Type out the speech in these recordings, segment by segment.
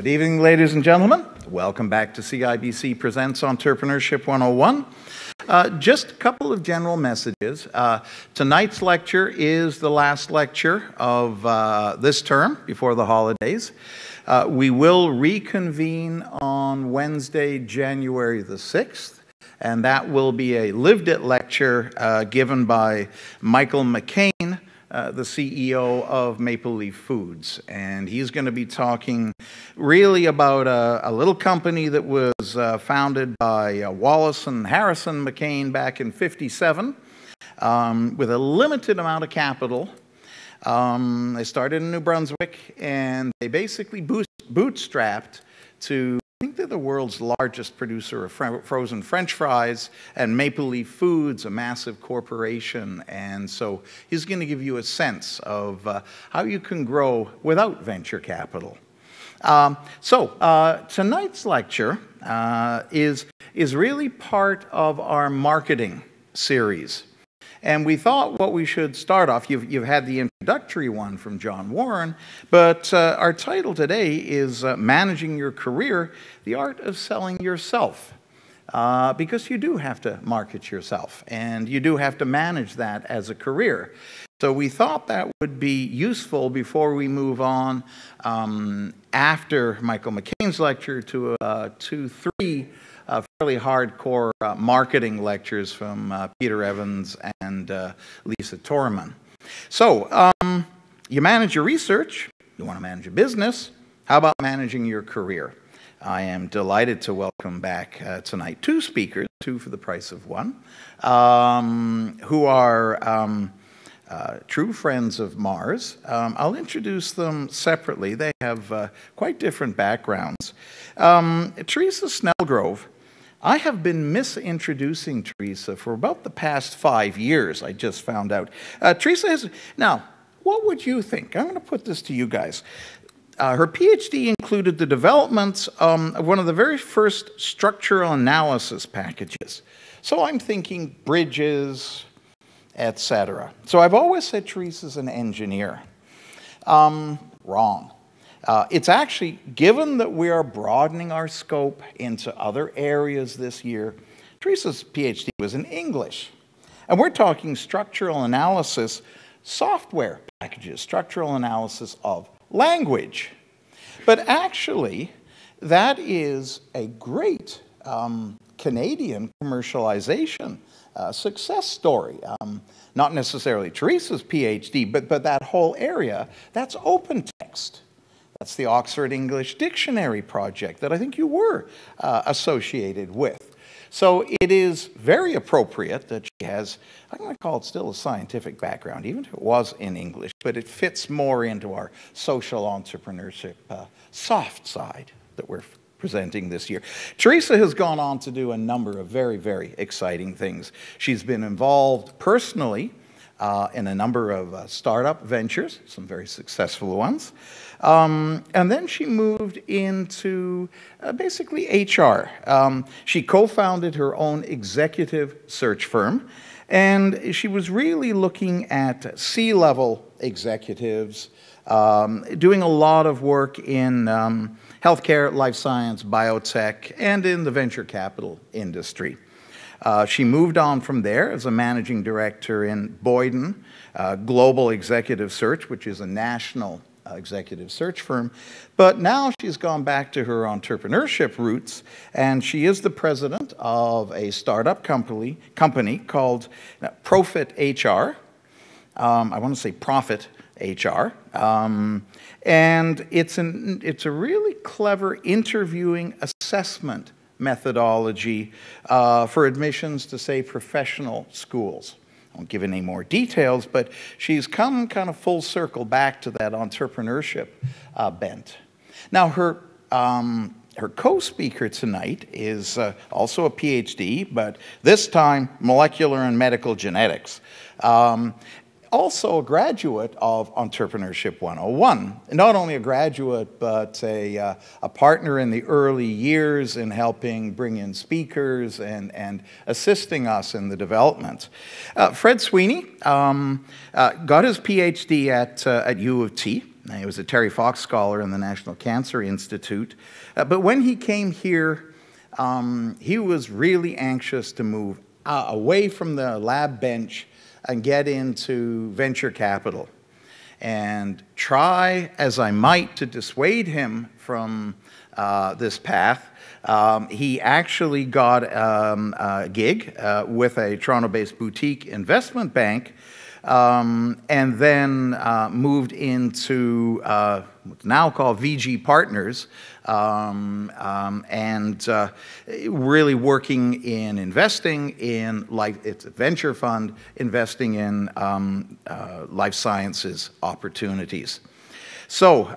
Good evening, ladies and gentlemen. Welcome back to CIBC Presents Entrepreneurship 101. Just a couple of general messages. Tonight's lecture is the last lecture of this term before the holidays. We will reconvene on Wednesday, January the 6th, and that will be a lived-it lecture given by Michael McCain, the CEO of Maple Leaf Foods. And he's going to be talking really about a little company that was founded by Wallace and Harrison McCain back in '57 with a limited amount of capital. They started in New Brunswick, and they basically bootstrapped to, I think they're the world's largest producer of frozen French fries, and Maple Leaf Foods, a massive corporation. And so he's going to give you a sense of how you can grow without venture capital. Tonight's lecture is really part of our marketing series. And we thought what we should start off, you've had the introductory one from John Warren, but our title today is Managing Your Career, the Art of Selling Yourself. Because you do have to market yourself, and you do have to manage that as a career. So we thought that would be useful before we move on after Michael McCain's lecture to three fairly hardcore marketing lectures from Peter Evans and Lisa Torman. So, you manage your research, you want to manage a business, how about managing your career? I am delighted to welcome back tonight two speakers, two for the price of one, who are true friends of Mars. I'll introduce them separately. They have quite different backgrounds. Teresa Snelgrove. I have been misintroducing Teresa for about the past 5 years, I just found out. Teresa has, now, what would you think? I'm going to put this to you guys. Her PhD included the development of one of the very first structural analysis packages. So I'm thinking bridges, etc. So I've always said Teresa's an engineer. Wrong. It's actually, given that we are broadening our scope into other areas this year, Teresa's PhD was in English. And we're talking structural analysis, software packages, structural analysis of language. But actually, that is a great Canadian commercialization success story. Not necessarily Teresa's PhD, but that whole area, that's open text. That's the Oxford English Dictionary project that I think you were associated with. So it is very appropriate that she has, I'm going to call it still a scientific background, even if it was in English, but it fits more into our social entrepreneurship soft side that we're presenting this year. Teresa has gone on to do a number of very, very exciting things. She's been involved personally in a number of startup ventures, some very successful ones. And then she moved into basically HR. She co-founded her own executive search firm, and she was really looking at C-level executives, doing a lot of work in healthcare, life science, biotech, and in the venture capital industry. She moved on from there as a managing director in Boyden Global Executive Search, which is a national executive search firm. But now she's gone back to her entrepreneurship roots, and she is the president of a startup company called ProFitHR. I want to say ProFitHR. And it's a really clever interviewing assessment methodology for admissions to, say, professional schools. I won't give any more details, but she's come kind of full circle back to that entrepreneurship bent. Now, her co-speaker tonight is also a PhD, but this time molecular and medical genetics. Also a graduate of Entrepreneurship 101. Not only a graduate, but a partner in the early years in helping bring in speakers and assisting us in the development. Fred Sweeney got his PhD at U of T. He was a Terry Fox Scholar in the National Cancer Institute. But when he came here, he was really anxious to move away from the lab bench and get into venture capital. And try as I might to dissuade him from this path, he actually got a gig with a Toronto-based boutique investment bank, and then moved into what's now called VG Partners, and really working in investing in it's a venture fund, investing in life sciences opportunities. So,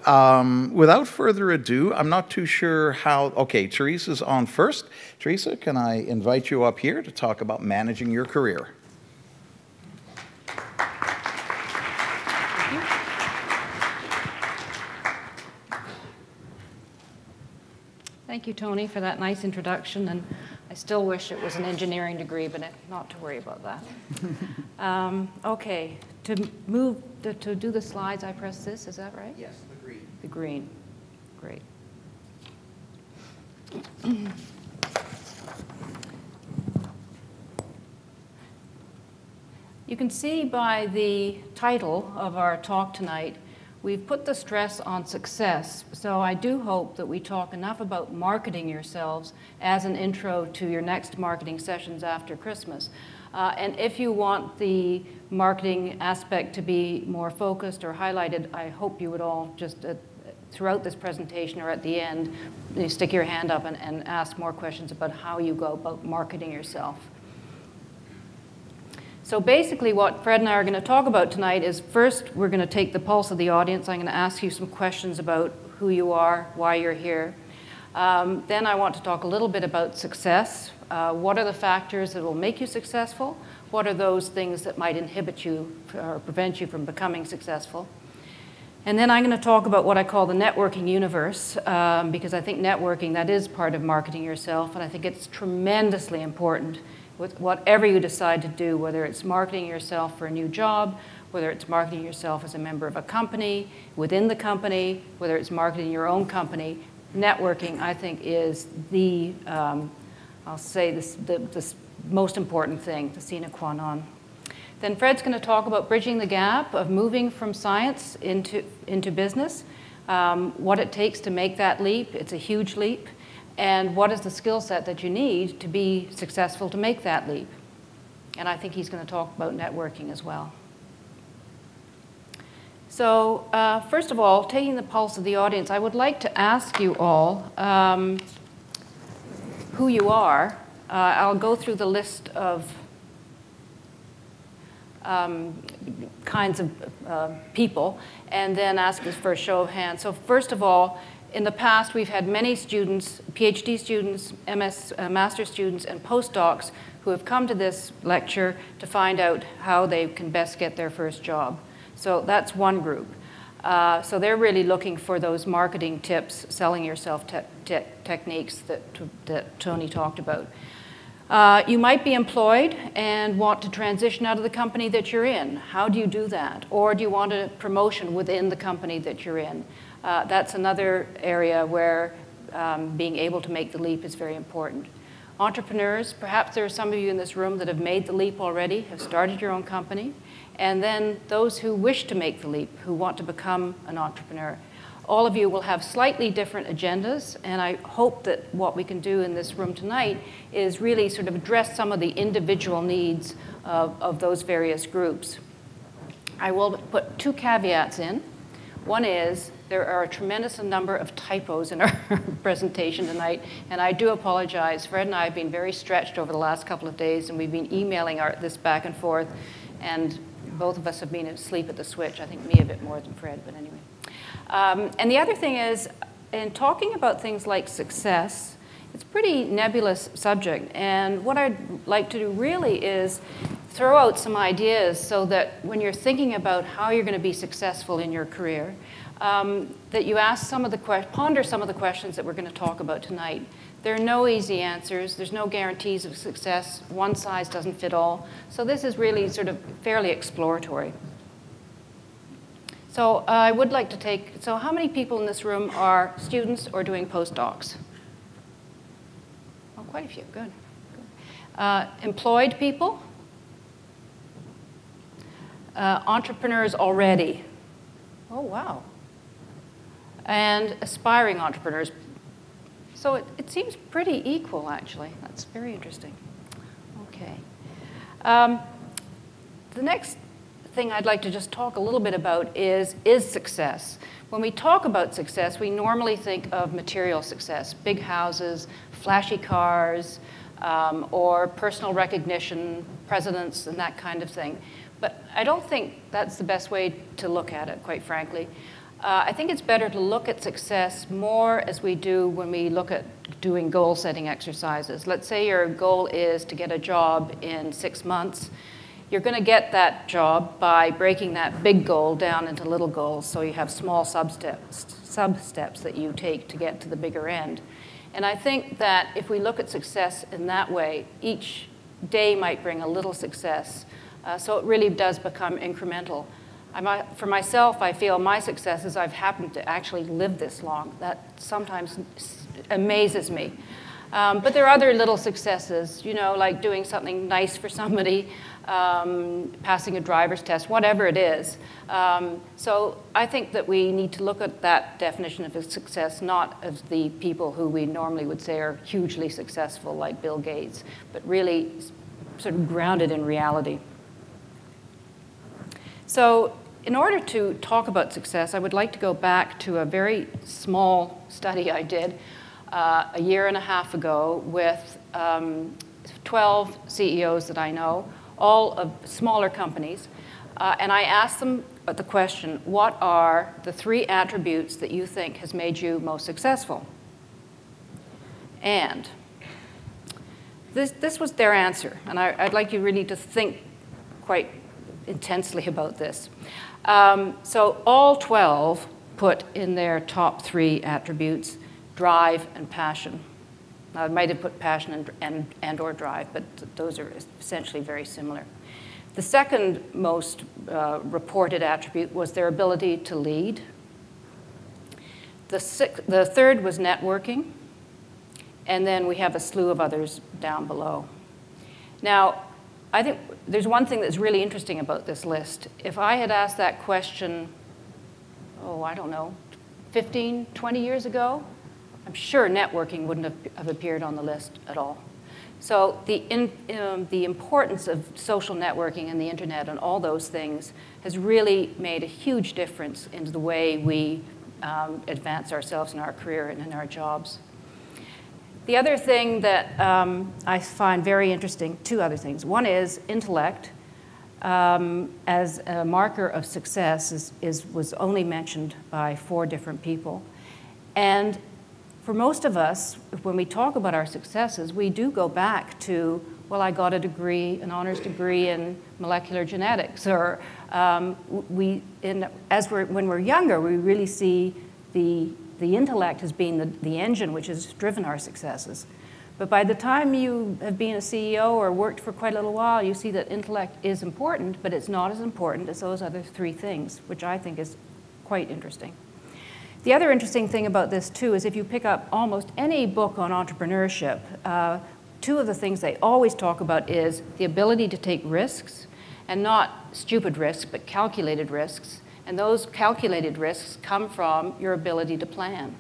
without further ado, I'm not too sure how, okay, Teresa's on first. Teresa, can I invite you up here to talk about managing your career? Thank you, Tony, for that nice introduction, and I still wish it was an engineering degree, but not to worry about that. Okay, to do the slides, I press this, is that right? Yes, the green. The green, great. You can see by the title of our talk tonight, we've put the stress on success, so I do hope that we talk enough about marketing yourselves as an intro to your next marketing sessions after Christmas. And if you want the marketing aspect to be more focused or highlighted, I hope you would all just, throughout this presentation or at the end, you stick your hand up and ask more questions about how you go about marketing yourself. So basically what Fred and I are going to talk about tonight is, first we're going to take the pulse of the audience. I'm going to ask you some questions about who you are, why you're here. Then I want to talk a little bit about success. What are the factors that will make you successful? What are those things that might inhibit you or prevent you from becoming successful? And then I'm going to talk about what I call the networking universe, because I think networking, that is part of marketing yourself, and I think it's tremendously important with whatever you decide to do, whether it's marketing yourself for a new job, whether it's marketing yourself as a member of a company, within the company, whether it's marketing your own company. Networking, I think, is the, I'll say this, the most important thing, the sine qua non. Then Fred's going to talk about bridging the gap of moving from science into business, what it takes to make that leap. It's a huge leap. And what is the skill set that you need to be successful to make that leap? And I think he's going to talk about networking as well. So first of all, taking the pulse of the audience, I would like to ask you all who you are. I'll go through the list of kinds of people and then ask us for a show of hands. So first of all, in the past, we've had many students, PhD students, master students, and postdocs who have come to this lecture to find out how they can best get their first job. So that's one group. So they're really looking for those marketing tips, selling yourself techniques that Tony talked about. You might be employed and want to transition out of the company that you're in. How do you do that? Or do you want a promotion within the company that you're in? That's another area where being able to make the leap is very important. Entrepreneurs, perhaps there are some of you in this room that have made the leap already, have started your own company, and then those who wish to make the leap, who want to become an entrepreneur. All of you will have slightly different agendas, and I hope that what we can do in this room tonight is really sort of address some of the individual needs of those various groups. I will put two caveats in. One is there are a tremendous number of typos in our presentation tonight, and I do apologize. Fred and I have been very stretched over the last couple of days, and we've been emailing this back and forth, and both of us have been asleep at the switch. I think me a bit more than Fred, but anyway. And the other thing is, in talking about things like success, it's a pretty nebulous subject, and what I'd like to do really is throw out some ideas so that when you're thinking about how you're going to be successful in your career, that you ask ponder some of the questions that we're going to talk about tonight. There are no easy answers. There's no guarantees of success. One size doesn't fit all. So this is really sort of fairly exploratory. So I would like to take, so how many people in this room are students or doing postdocs? Oh, quite a few, good. Employed people? Entrepreneurs already? Oh, wow. And aspiring entrepreneurs. So it seems pretty equal, actually. That's very interesting. Okay. The next thing I'd like to just talk a little bit about is success. When we talk about success, we normally think of material success, big houses, flashy cars, or personal recognition, presidents, and that kind of thing. But I don't think that's the best way to look at it, quite frankly. I think it's better to look at success more as we do when we look at doing goal-setting exercises. Let's say your goal is to get a job in 6 months. You're going to get that job by breaking that big goal down into little goals, so you have small sub-steps that you take to get to the bigger end. And I think that if we look at success in that way, each day might bring a little success. So it really does become incremental. For myself, I feel my success is I've happened to actually live this long. That sometimes amazes me. But there are other little successes, you know, like doing something nice for somebody, passing a driver's test, whatever it is. So I think that we need to look at that definition of success, not as the people who we normally would say are hugely successful, like Bill Gates, but really sort of grounded in reality. So in order to talk about success, I would like to go back to a very small study I did a year and a half ago with 12 CEOs that I know, all of smaller companies. And I asked them the question, what are the 3 attributes that you think has made you most successful? And this was their answer. And I'd like you really to think quite intensely about this. So all 12 put in their top 3 attributes drive and passion. Now, I might have put passion and or drive, but those are essentially very similar. The second most reported attribute was their ability to lead. The third was networking. And then we have a slew of others down below. Now, I think there's one thing that's really interesting about this list. If I had asked that question, oh, I don't know, 15, 20 years ago, I'm sure networking wouldn't have appeared on the list at all. So the importance of social networking and the internet and all those things has really made a huge difference in the way we advance ourselves in our career and in our jobs. The other thing that I find very interesting, 2 other things. One is intellect as a marker of success was only mentioned by 4 different people. And for most of us, when we talk about our successes, we do go back to, well, I got a degree, an honors degree in molecular genetics, or when we're younger, we really see the intellect as being the engine which has driven our successes. But by the time you have been a CEO or worked for quite a little while, you see that intellect is important, but it's not as important as those other 3 things, which I think is quite interesting. The other interesting thing about this, too, is if you pick up almost any book on entrepreneurship, 2 of the things they always talk about is the ability to take risks, and not stupid risks, but calculated risks. And those calculated risks come from your ability to plan.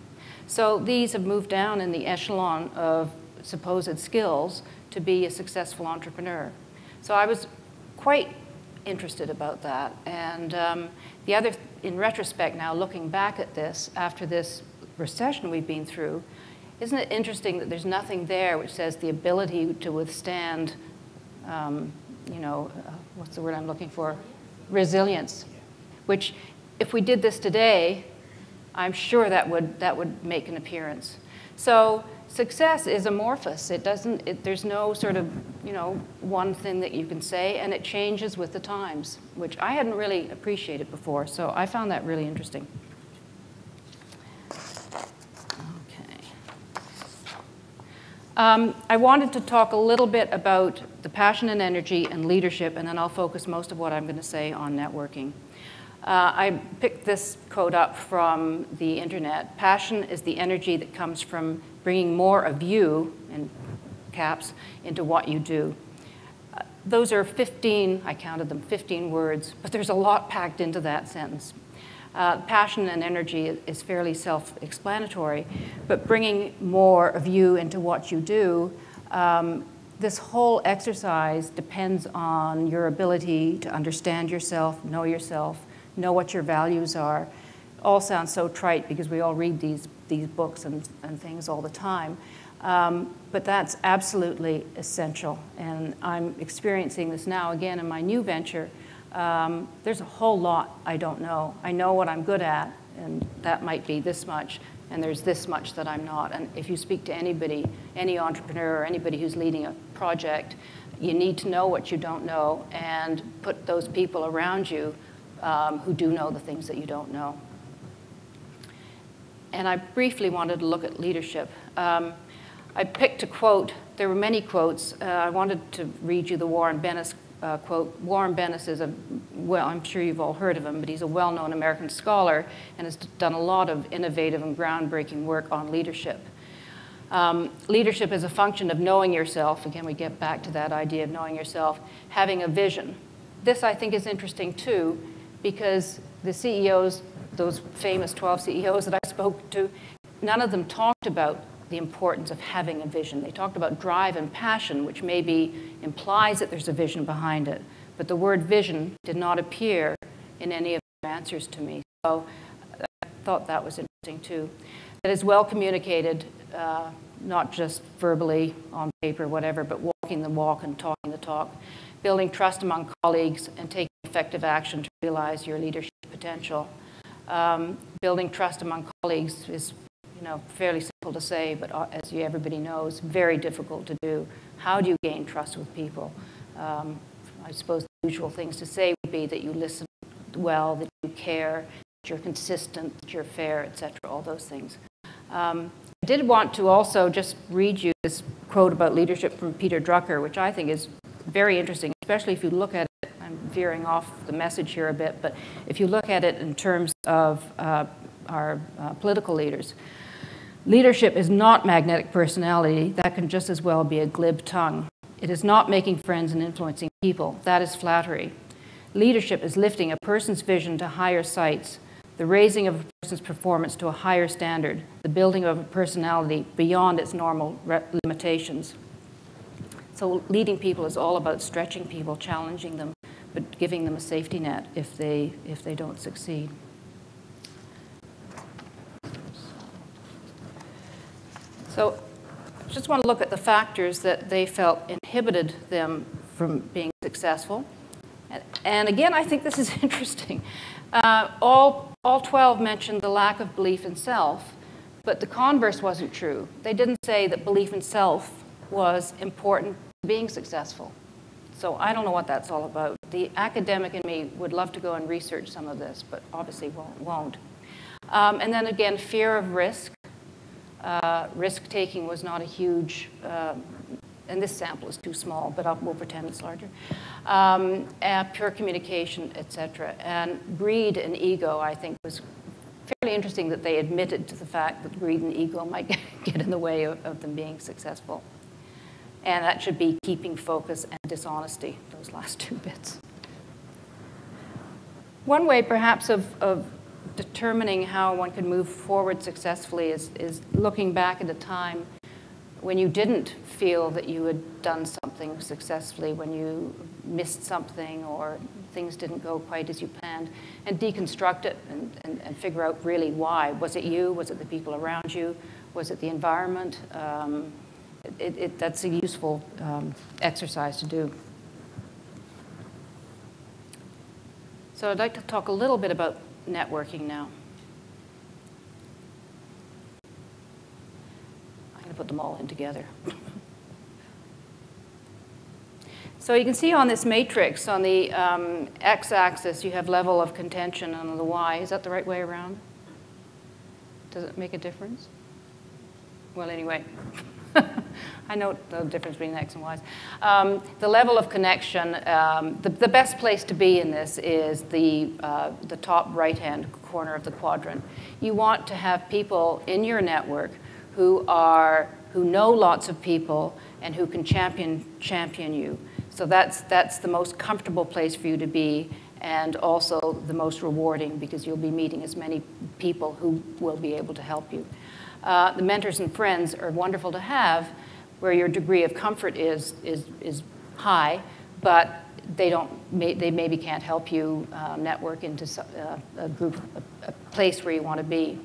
So these have moved down in the echelon of supposed skills to be a successful entrepreneur. So I was quite interested about that. And the other, in retrospect now, looking back at this, after this recession we've been through, isn't it interesting that there's nothing there which says the ability to withstand, what's the word I'm looking for? Resilience. Which, if we did this today, I'm sure that would make an appearance. So success is amorphous. There's no sort of, one thing that you can say, and it changes with the times, which I hadn't really appreciated before. So I found that really interesting. Okay. I wanted to talk a little bit about the passion and energy and leadership, and then I'll focus most of what I'm going to say on networking. I picked this quote up from the internet. Passion is the energy that comes from bringing more of you, in caps, into what you do. Those are 15, I counted them, 15 words, but there's a lot packed into that sentence. Passion and energy is fairly self-explanatory, but bringing more of you into what you do, this whole exercise depends on your ability to understand yourself, know what your values are. All sounds so trite because we all read these books and things all the time. But that's absolutely essential. And I'm experiencing this now again in my new venture. There's a whole lot I don't know. I know what I'm good at, and that might be this much, and there's this much that I'm not. And if you speak to anybody, any entrepreneur or anybody who's leading a project, you need to know what you don't know and put those people around you who do know the things that you don't know. And I briefly wanted to look at leadership. I picked a quote. There were many quotes. I wanted to read you the Warren Bennis quote. Warren Bennis is well, I'm sure you've all heard of him, but he's a well-known American scholar and has done a lot of innovative and groundbreaking work on leadership. Leadership is a function of knowing yourself. Again, we get back to that idea of knowing yourself, having a vision. This, I think, is interesting, too, because the CEOs, those famous 12 CEOs that I spoke to, none of them talked about the importance of having a vision. They talked about drive and passion, which maybe implies that there's a vision behind it. But the word vision did not appear in any of their answers to me. So I thought that was interesting, too. That is well communicated, not just verbally on paper, whatever, but walking the walk and talking the talk, building trust among colleagues and taking effective action to realize your leadership potential. Building trust among colleagues is fairly simple to say, but as everybody knows, very difficult to do. How do you gain trust with people? I suppose the usual things to say would be that you listen well, that you care, that you're consistent, that you're fair, etc., all those things. I did want to also just read you this quote about leadership from Peter Drucker, which I think is very interesting, especially if you look at it. I'm veering off the message here a bit, but if you look at it in terms of our political leaders, leadership is not magnetic personality. That can just as well be a glib tongue. It is not making friends and influencing people. That is flattery. Leadership is lifting a person's vision to higher heights, the raising of a person's performance to a higher standard, the building of a personality beyond its normal limitations. So leading people is all about stretching people, challenging them, but giving them a safety net if they don't succeed. So I just want to look at the factors that they felt inhibited them from being successful. And again, I think this is interesting. All 12 mentioned the lack of belief in self, but the converse wasn't true. They didn't say that belief in self was important to being successful. So I don't know what that's all about. The academic in me would love to go and research some of this, but obviously won't. And then again, fear of risk. Risk-taking was not a huge, and this sample is too small, but we'll pretend it's larger. Pure communication, etc. And greed and ego, I think, was fairly interesting that they admitted to the fact that greed and ego might get in the way of them being successful. And that should be keeping focus and dishonesty, those last two bits. One way, perhaps, of determining how one can move forward successfully is looking back at a time when you didn't feel that you had done something successfully, when you missed something or things didn't go quite as you planned, and deconstruct it and figure out really why. Was it you? Was it the people around you? Was it the environment? That's a useful exercise to do. So I'd like to talk a little bit about networking now. I'm going to put them all in together. So you can see on this matrix, on the x-axis, you have level of contention, and on the y, is that the right way around? Does it make a difference? Well, anyway. I know the difference between X and Y's. The level of connection, the best place to be in this is the top right-hand corner of the quadrant. You want to have people in your network who know lots of people and who can champion you. So that's the most comfortable place for you to be, and also the most rewarding, because you'll be meeting as many people who will be able to help you. The mentors and friends are wonderful to have, where your degree of comfort is high, but they maybe can't help you network into a group, a place where you want to be.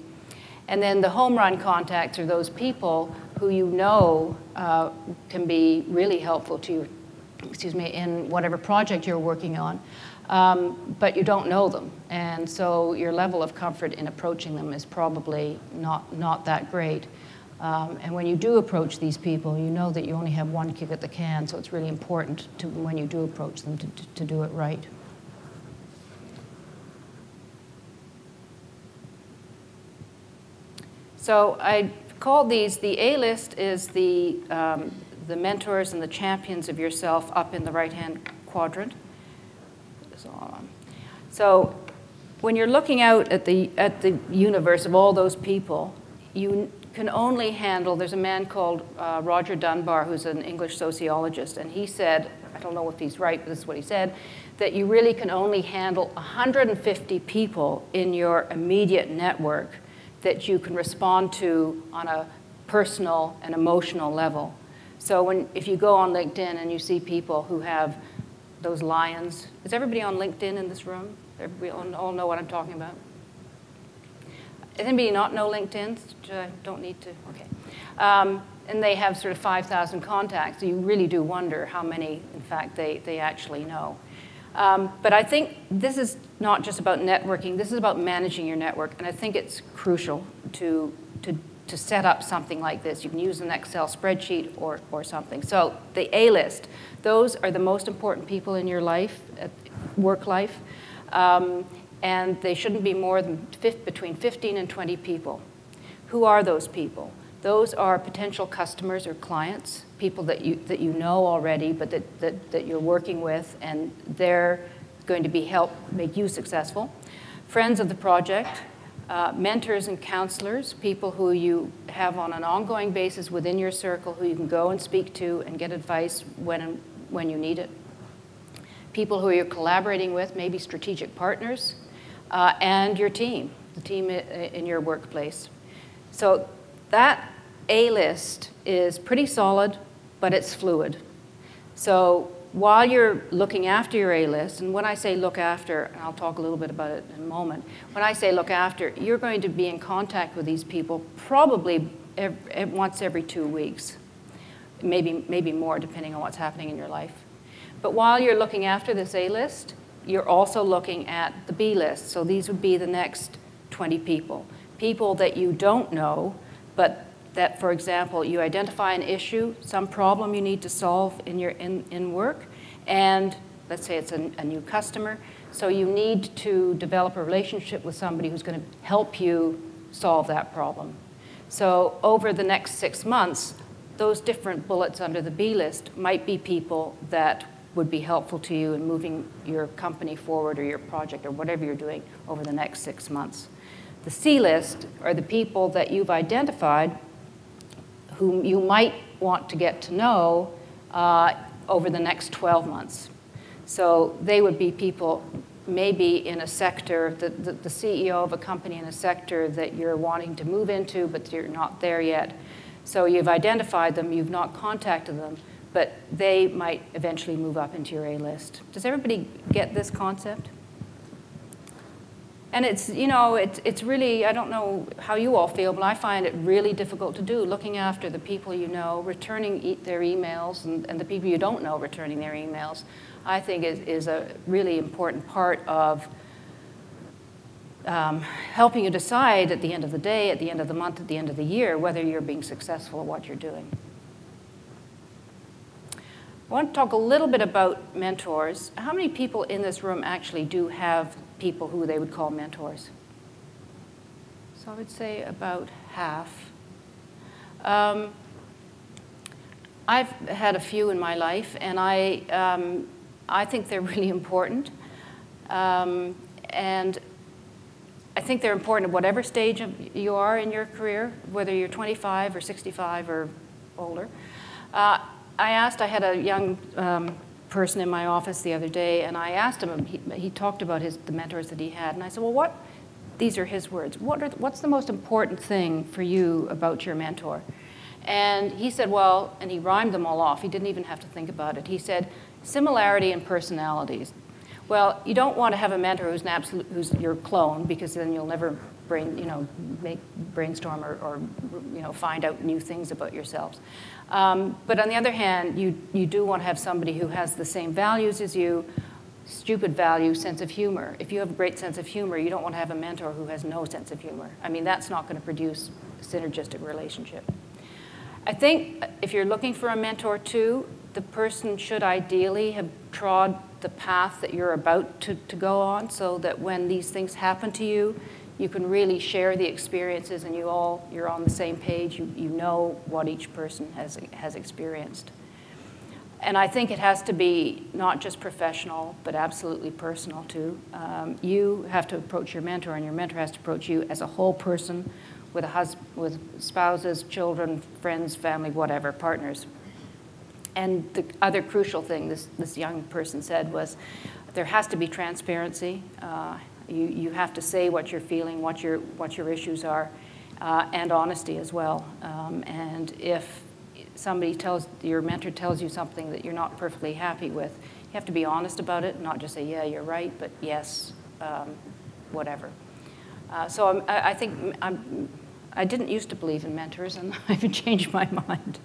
And then the home run contacts are those people who you know can be really helpful to you, in whatever project you're working on, but you don't know them. And so your level of comfort in approaching them is probably not that great. And when you do approach these people, you know that you only have one kick at the can, so it's really important to, when you do approach them, to do it right. So I call these, the A-list is the mentors and the champions of yourself up in the right-hand quadrant. So when you're looking out at the universe of all those people, you can only handle, there's a man called Roger Dunbar, who's an English sociologist, and he said, I don't know if he's right, but this is what he said, that you really can only handle 150 people in your immediate network that you can respond to on a personal and emotional level. So if you go on LinkedIn and you see people who have those lions, is everybody on LinkedIn in this room? Everybody all know what I'm talking about? Does anybody not know LinkedIn? Don't need to, okay. And they have sort of 5,000 contacts. So you really do wonder how many, in fact, they actually know. But I think this is not just about networking, this is about managing your network, and I think it's crucial to set up something like this. You can use an Excel spreadsheet or something. So the A-list, those are the most important people in your life, work life, and they shouldn't be more than between 15 and 20 people. Who are those people? Those are potential customers or clients, people that you know already, but that you're working with, and they're going to help make you successful. Friends of the project, mentors and counselors, people who you have on an ongoing basis within your circle, who you can go and speak to and get advice when you need it. People who you're collaborating with, maybe strategic partners, and your team, the team in your workplace. So that A-list is pretty solid, but it's fluid. So while you're looking after your A-list, and when I say look after, and I'll talk a little bit about it in a moment, when I say look after, you're going to be in contact with these people probably once every 2 weeks, maybe more depending on what's happening in your life. But while you're looking after this A-list, you're also looking at the B-list. So these would be the next 20 people. People that you don't know, but that, for example, you identify an issue, some problem you need to solve in work, and let's say it's a new customer, so you need to develop a relationship with somebody who's going to help you solve that problem. So over the next 6 months, those different bullets under the B list might be people that would be helpful to you in moving your company forward or your project or whatever you're doing over the next 6 months. The C list are the people that you've identified whom you might want to get to know over the next 12 months. So they would be people maybe in a sector, the CEO of a company in a sector that you're wanting to move into, but you're not there yet. So you've identified them, you've not contacted them, but they might eventually move up into your A list. Does everybody get this concept? And it's, you know, it's really, I don't know how you all feel, but I find it really difficult to do, looking after the people you know, returning their emails, and the people you don't know returning their emails, I think is a really important part of helping you decide at the end of the day, at the end of the month, at the end of the year, whether you're being successful at what you're doing. I want to talk a little bit about mentors. How many people in this room actually do have people who they would call mentors? So I would say about half. I've had a few in my life, and I think they're really important. And I think they're important at whatever stage you are in your career, whether you're 25 or 65 or older. I had a young person in my office the other day, and I asked him, he talked about the mentors that he had, and I said, well, these are his words, what's the most important thing for you about your mentor? And he said, well, and he rhymed them all off, he didn't even have to think about it. He said, similarity in personalities. Well, you don't want to have a mentor who's your clone, because then you'll never brainstorm or find out new things about yourselves. But on the other hand, you do want to have somebody who has the same values as you, stupid value, sense of humor. If you have a great sense of humor, you don't want to have a mentor who has no sense of humor. I mean, that's not going to produce a synergistic relationship. I think if you're looking for a mentor too, the person should ideally have trod the path that you're about to go on, so that when these things happen to you, you can really share the experiences and you're on the same page. You know what each person has experienced. And I think it has to be not just professional, but absolutely personal too. You have to approach your mentor, and your mentor has to approach you as a whole person with spouses, children, friends, family, whatever, partners. And the other crucial thing this young person said was there has to be transparency. You have to say what you're feeling, what your issues are, and honesty as well. And if your mentor tells you something that you're not perfectly happy with, you have to be honest about it, not just say, yeah, you're right, but yes, whatever. So I think I didn't used to believe in mentors, and I've changed my mind.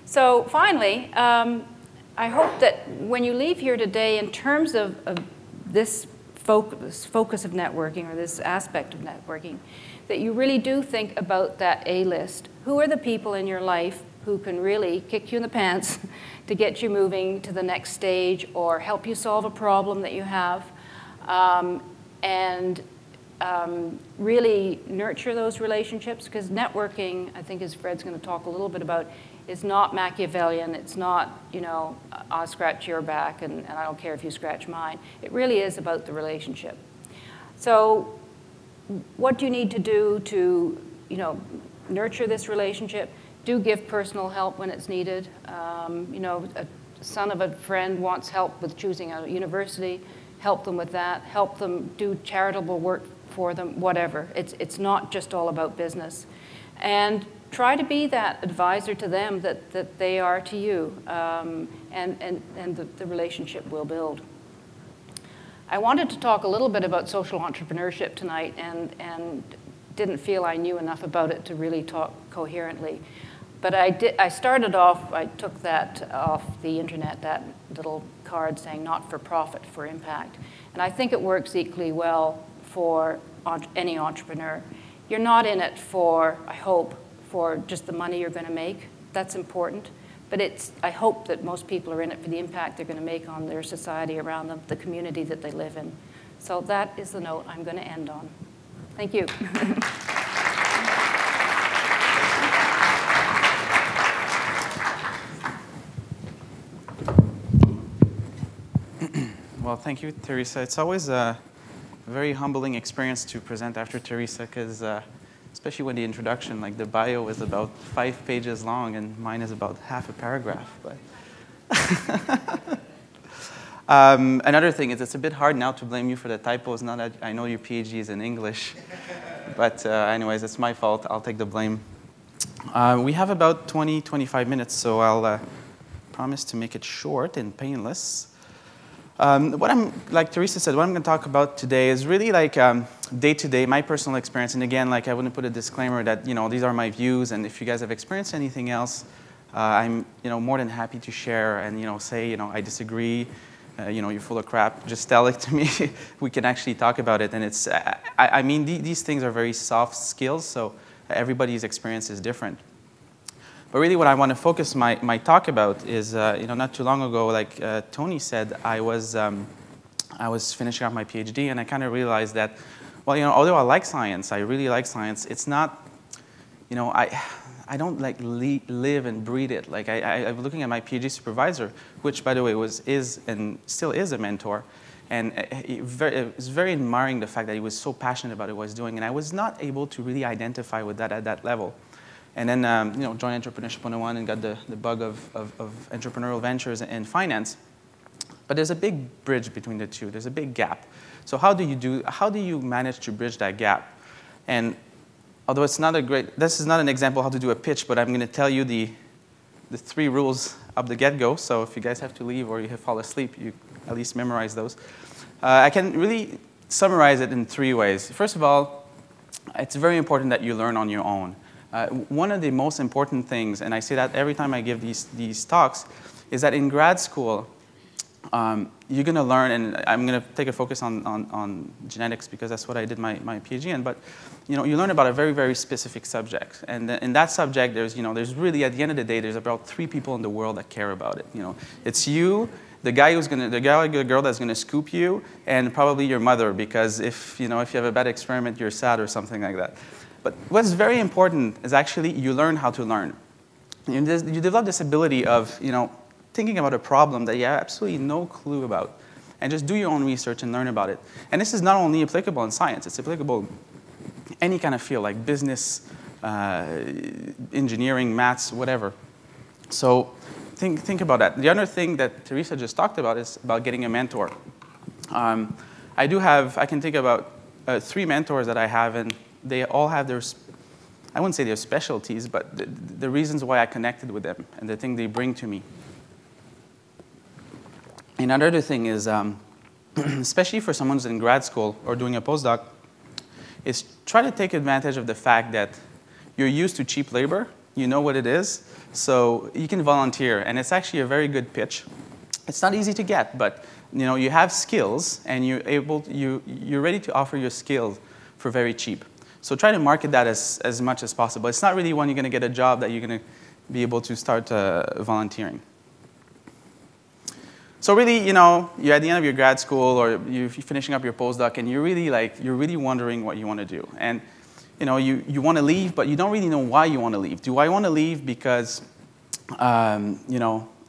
So finally, I hope that when you leave here today, in terms of this focus of networking, or this aspect of networking, that you really do think about that A-list. Who are the people in your life who can really kick you in the pants to get you moving to the next stage, or help you solve a problem that you have, and really nurture those relationships? Because networking, I think, as Fred's going to talk a little bit about, is not Machiavellian. It's not, I'll scratch your back and I don't care if you scratch mine. It really is about the relationship. So what do you need to do to, nurture this relationship? Do give personal help when it's needed. A son of a friend wants help with choosing a university. Help them with that. Help them do charitable work for them, whatever. It's not just all about business. And try to be that advisor to them that they are to you, and the relationship will build. I wanted to talk a little bit about social entrepreneurship tonight, and didn't feel I knew enough about it to really talk coherently. But I started off, I took that off the internet, that little card saying not for profit, for impact. And I think it works equally well for any entrepreneur. You're not in it for, I hope, for just the money you're going to make. That's important. But I hope that most people are in it for the impact they're going to make on their society around them, the community that they live in. So that is the note I'm going to end on. Thank you. Well, thank you, Teresa. It's always a very humbling experience to present after Teresa, because especially when the introduction, like the bio is about 5 pages long, and mine is about half a paragraph. But another thing is it's a bit hard now to blame you for the typos. Now that I know your PhD is in English, but anyways, it's my fault. I'll take the blame. We have about 20-25 minutes, so I'll promise to make it short and painless. Like Teresa said, what I'm going to talk about today is really like day-to-day, my personal experience. And again, like I wouldn't put a disclaimer that, these are my views. And if you guys have experienced anything else, I'm, more than happy to share and, say, I disagree, you're full of crap. Just tell it to me. We can actually talk about it. And it's, I mean, these things are very soft skills. So everybody's experience is different. But really what I want to focus my talk about is, not too long ago, like Tony said, I was finishing up my PhD, and I kind of realized that, well, although I like science, I really like science, it's not, I don't like live and breathe it. Like I was looking at my PhD supervisor, which by the way is and still is a mentor, and it was very admiring the fact that he was so passionate about what he was doing, and I was not able to really identify with that at that level. And then joined Entrepreneurship 101 and got the bug of entrepreneurial ventures and finance. But there's a big bridge between the two. There's a big gap. So how do you manage to bridge that gap? And although this is not an example of how to do a pitch, but I'm going to tell you the 3 rules of the get-go. So if you guys have to leave or you fall asleep, you at least memorize those. I can really summarize it in 3 ways. First of all, it's very important that you learn on your own. One of the most important things, and I say that every time I give these talks, is that in grad school, you're going to learn, and I'm going to take a focus on genetics because that's what I did my PhD in, but you learn about a very, very specific subject. And in that subject, there's really, at the end of the day, there's about 3 people in the world that care about it. It's you, the guy or girl that's going to scoop you, and probably your mother, because if you have a bad experiment, you're sad or something like that. But what's very important is actually you learn how to learn. You develop this ability of thinking about a problem that you have absolutely no clue about, and just do your own research and learn about it. And this is not only applicable in science, it's applicable in any kind of field, like business, engineering, maths, whatever. So think about that. The other thing that Teresa just talked about is about getting a mentor. I can think about 3 mentors that I have, and they all have I wouldn't say their specialties, but the reasons why I connected with them and the thing they bring to me. And another thing is, especially for someone who's in grad school or doing a postdoc, is try to take advantage of the fact that you're used to cheap labor, you know what it is, so you can volunteer, and it's actually a very good pitch. It's not easy to get, but you have skills, and you're ready to offer your skills for very cheap. So try to market that as much as possible. It's not really when you're going to get a job that you're going to be able to start volunteering. So really, you're at the end of your grad school or you're finishing up your postdoc, and you're really wondering what you want to do. And you want to leave, but you don't really know why you want to leave. Do I want to leave because I'm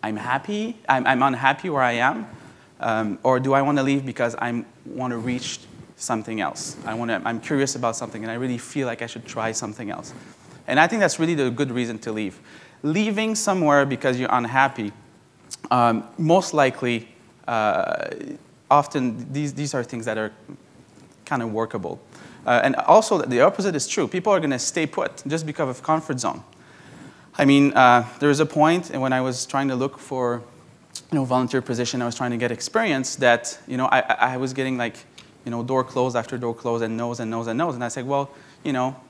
happy, I'm unhappy where I am, or do I want to leave because I want to reach something else? I'm curious about something, and I really feel like I should try something else. And I think that's really the good reason to leave. Leaving somewhere because you're unhappy, most likely, often these are things that are kind of workable. And also, the opposite is true. People are going to stay put just because of comfort zone. I mean, there was a point when I was trying to look for volunteer position, I was trying to get experience that I was getting door closed after door closed and no's and no's and no's. And I said, well,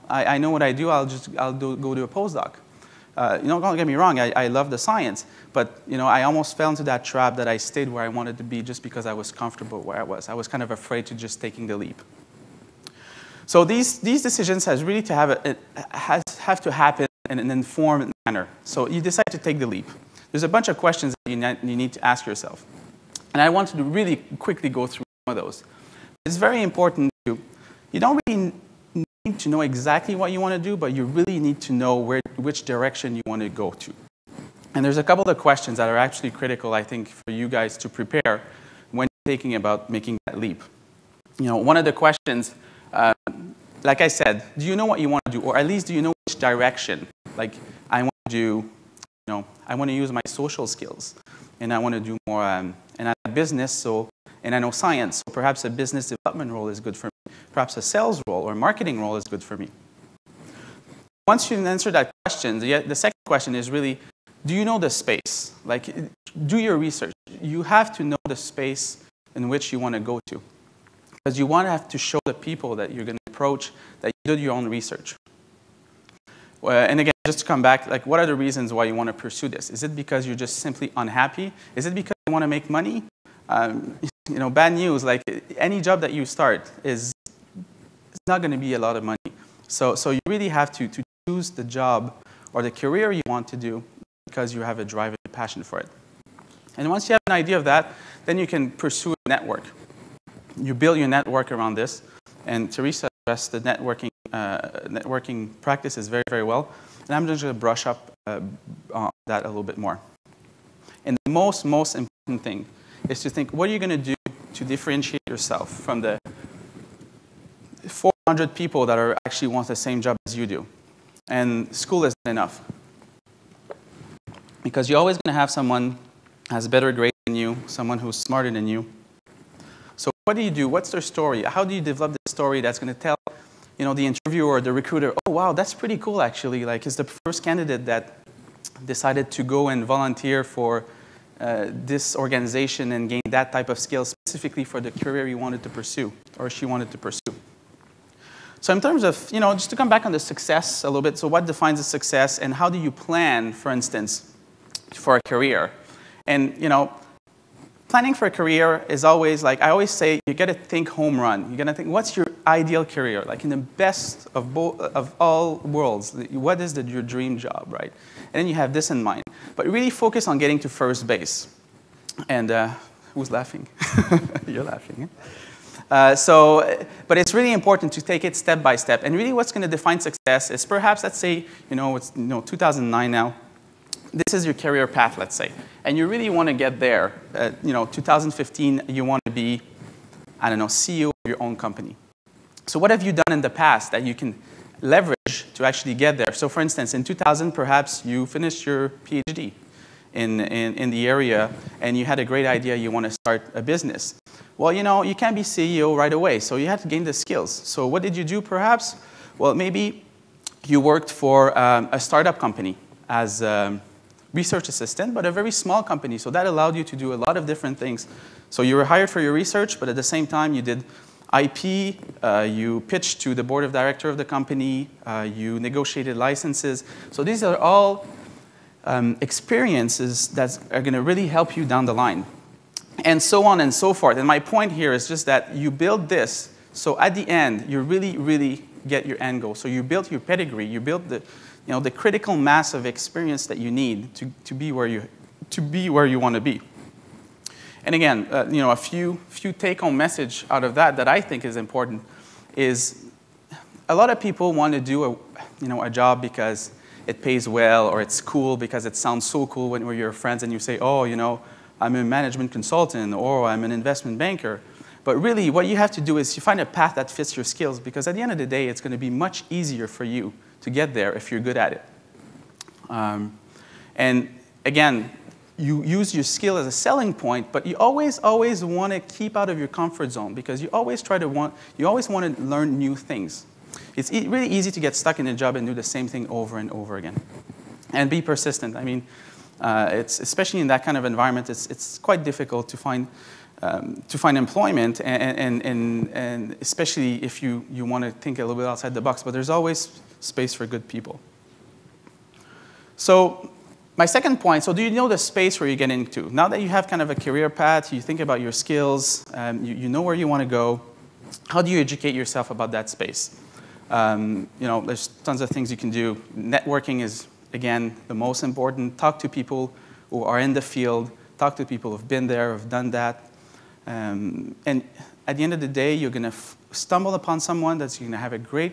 I know what I do. I'll go do a postdoc. Don't get me wrong. I love the science, but I almost fell into that trap that I stayed where I wanted to be just because I was comfortable where I was. I was kind of afraid to just taking the leap. So these decisions have really to have to happen in an informed manner. So you decide to take the leap. There's a bunch of questions that you need to ask yourself, and I want to really quickly go through some of those. It's very important you don't really need to know exactly what you want to do, but you really need to know which direction you want to go to. And there's a couple of questions that are actually critical, I think, for you guys to prepare when thinking about making that leap. One of the questions, like I said, do you know what you want to do, or at least do you know which direction? Like, I want to do, I want to use my social skills, and I want to do more, and I have business, and I know science, so perhaps a business development role is good for me. Perhaps a sales role or marketing role is good for me. Once you answer that question, the second question is really, do you know the space? Like, do your research. You have to know the space in which you want to go to. Because you want to have to show the people that you're going to approach that you did your own research. And again, just to come back, what are the reasons why you want to pursue this? Is it because you're just simply unhappy? Is it because you want to make money? Bad news, any job that you start is not going to be a lot of money. So you really have to choose the job or the career you want to do because you have a drive and a passion for it. And once you have an idea of that, then you can pursue a network. You build your network around this. And Teresa addressed the networking practices very, very well. And I'm just going to brush up on that a little bit more. And the most important thing is to think, what are you going to do to differentiate yourself from the 400 people that are actually want the same job as you do? And school isn't enough. Because you're always going to have someone who has a better grade than you, someone who's smarter than you. So what do you do? What's their story? How do you develop the story that's going to tell, the interviewer or the recruiter, oh, wow, that's pretty cool, actually. Like, he's the first candidate that decided to go and volunteer for this organization and gain that type of skill specifically for the career he wanted to pursue or she wanted to pursue. So in terms of, just to come back on the success a little bit, so what defines a success and how do you plan, for instance, for a career? And, planning for a career is always, like I always say, you got to think home run. You got to think, what's your ideal career? Like in the best of all worlds, what is your dream job, right? And then you have this in mind. But really focus on getting to first base. And who's laughing? You're laughing. But it's really important to take it step by step. And really what's going to define success is perhaps, let's say, it's 2009 now. This is your career path, let's say. And you really want to get there. 2015, you want to be, I don't know, CEO of your own company. So what have you done in the past that you can leverage to actually get there? So for instance, in 2000, perhaps you finished your PhD in the area, and you had a great idea you want to start a business. Well, you can't be CEO right away, so you have to gain the skills. So what did you do, perhaps? Well, maybe you worked for a startup company as a research assistant, but a very small company, so that allowed you to do a lot of different things. So you were hired for your research, but at the same time, you did IP, you pitched to the board of directors of the company, you negotiated licenses. So these are all experiences that are going to really help you down the line. And so on and so forth. And my point here is just that you build this, so at the end, you really, really get your end goal. So you build your pedigree, you build the critical mass of experience that you need to be where you want to be. And again, a few take-home message out of that I think is important is a lot of people want to do a job because it pays well or it's cool because it sounds so cool when you're friends and you say, oh, I'm a management consultant or I'm an investment banker. But really, what you have to do is you find a path that fits your skills because at the end of the day, it's going to be much easier for you to get there if you're good at it. And again, you use your skill as a selling point, but you always want to keep out of your comfort zone because you always want to learn new things. It's really easy to get stuck in a job and do the same thing over and over again. And be persistent. I mean, it's especially in that kind of environment, it's quite difficult to find employment, and especially if you want to think a little bit outside the box. But there's always space for good people. So my second point, so do you know the space where you get into? Now that you have kind of a career path, you think about your skills, you know where you want to go, how do you educate yourself about that space? There's tons of things you can do. Networking is, again, the most important. Talk to people who are in the field. Talk to people who've been there, who've done that. And at the end of the day, you're going to stumble upon someone that you're going to have a great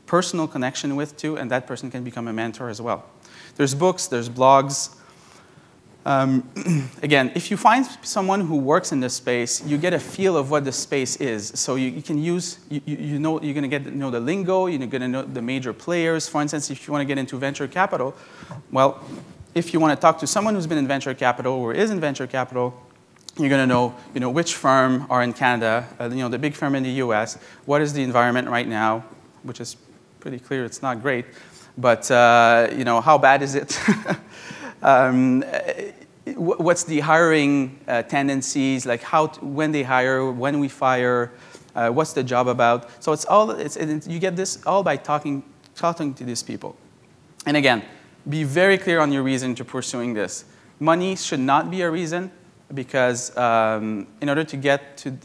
personal connection with, too, and that person can become a mentor as well. There's books, there's blogs. Again, if you find someone who works in this space, you get a feel of what the space is. So you can use, you're going to get to know the lingo, you're going to know the major players. For instance, if you want to get into venture capital, well, if you want to talk to someone who's been in venture capital or is in venture capital, you're going to know, which firm are in Canada, the big firm in the US, what is the environment right now, which is pretty clear it's not great, but how bad is it? What's the hiring tendencies, like when they hire, when we fire, what's the job about? So you get this all by talking to these people. And again, be very clear on your reason to pursuing this. Money should not be a reason because in order to get to,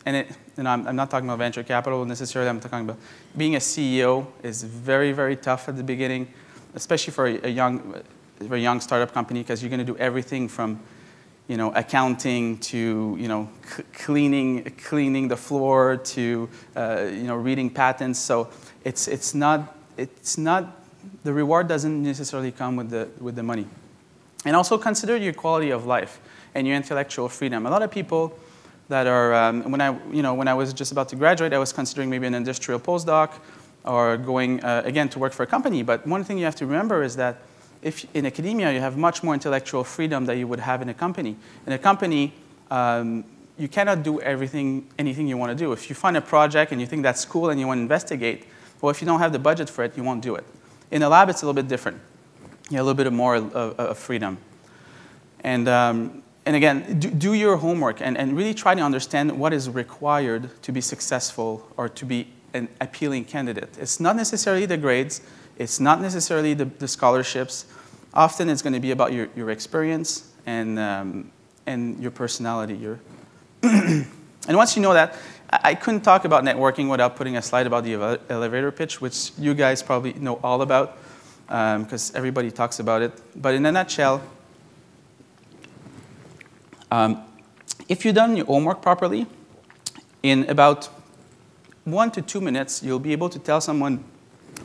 I'm not talking about venture capital necessarily, I'm talking about being a CEO is very, very tough at the beginning, especially for a young startup company because you're going to do everything from accounting to cleaning the floor to reading patents. So it's not the reward doesn't necessarily come with the money. And also consider your quality of life and your intellectual freedom. A lot of people that are, when I was just about to graduate, I was considering maybe an industrial postdoc or going, again, to work for a company. But one thing you have to remember is that if in academia, you have much more intellectual freedom than you would have in a company. In a company, you cannot do anything you want to do. If you find a project and you think that's cool and you want to investigate, well, if you don't have the budget for it, you won't do it. In a lab, it's a little bit different. You have a little bit more of freedom. And again, do your homework and really try to understand what is required to be successful or to be an appealing candidate. It's not necessarily the grades. It's not necessarily the scholarships. Often it's going to be about your experience and your personality. And once you know that, I couldn't talk about networking without putting a slide about the elevator pitch, which you guys probably know all about because everybody talks about it. But in a nutshell, if you've done your homework properly, in about 1 to 2 minutes, you'll be able to tell someone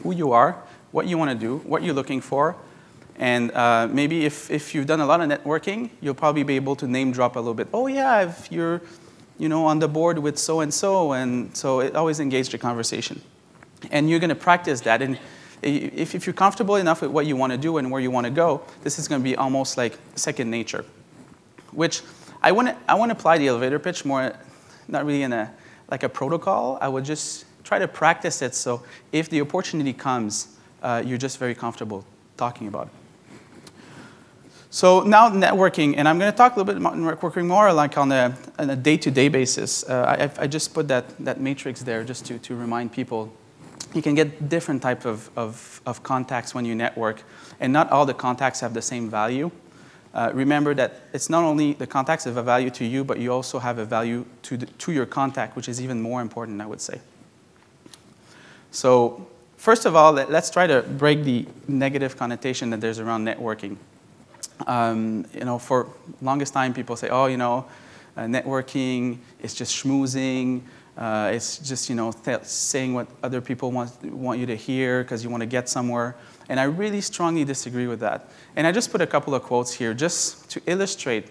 who you are, what you want to do, what you're looking for. And maybe if you've done a lot of networking, you'll probably be able to name drop a little bit. Oh, yeah, if you're on the board with so-and-so, and so it always engaged the conversation. And you're going to practice that. And if you're comfortable enough with what you want to do and where you want to go, this is going to be almost like second nature. Which I want to apply the elevator pitch more, not really in like a protocol. I would just try to practice it so if the opportunity comes, you're just very comfortable talking about it. So now networking, and I'm going to talk a little bit about networking more like on a day-to-day basis. I just put that matrix there just to remind people. You can get different types of contacts when you network, and not all the contacts have the same value. Remember that it's not only the contacts have a value to you, but you also have a value to your contact, which is even more important, I would say. So first of all, let's try to break the negative connotation that there's around networking. For longest time, people say, oh, networking is just schmoozing. It's just, saying what other people want you to hear because you want to get somewhere. And I really strongly disagree with that. And I just put a couple of quotes here just to illustrate.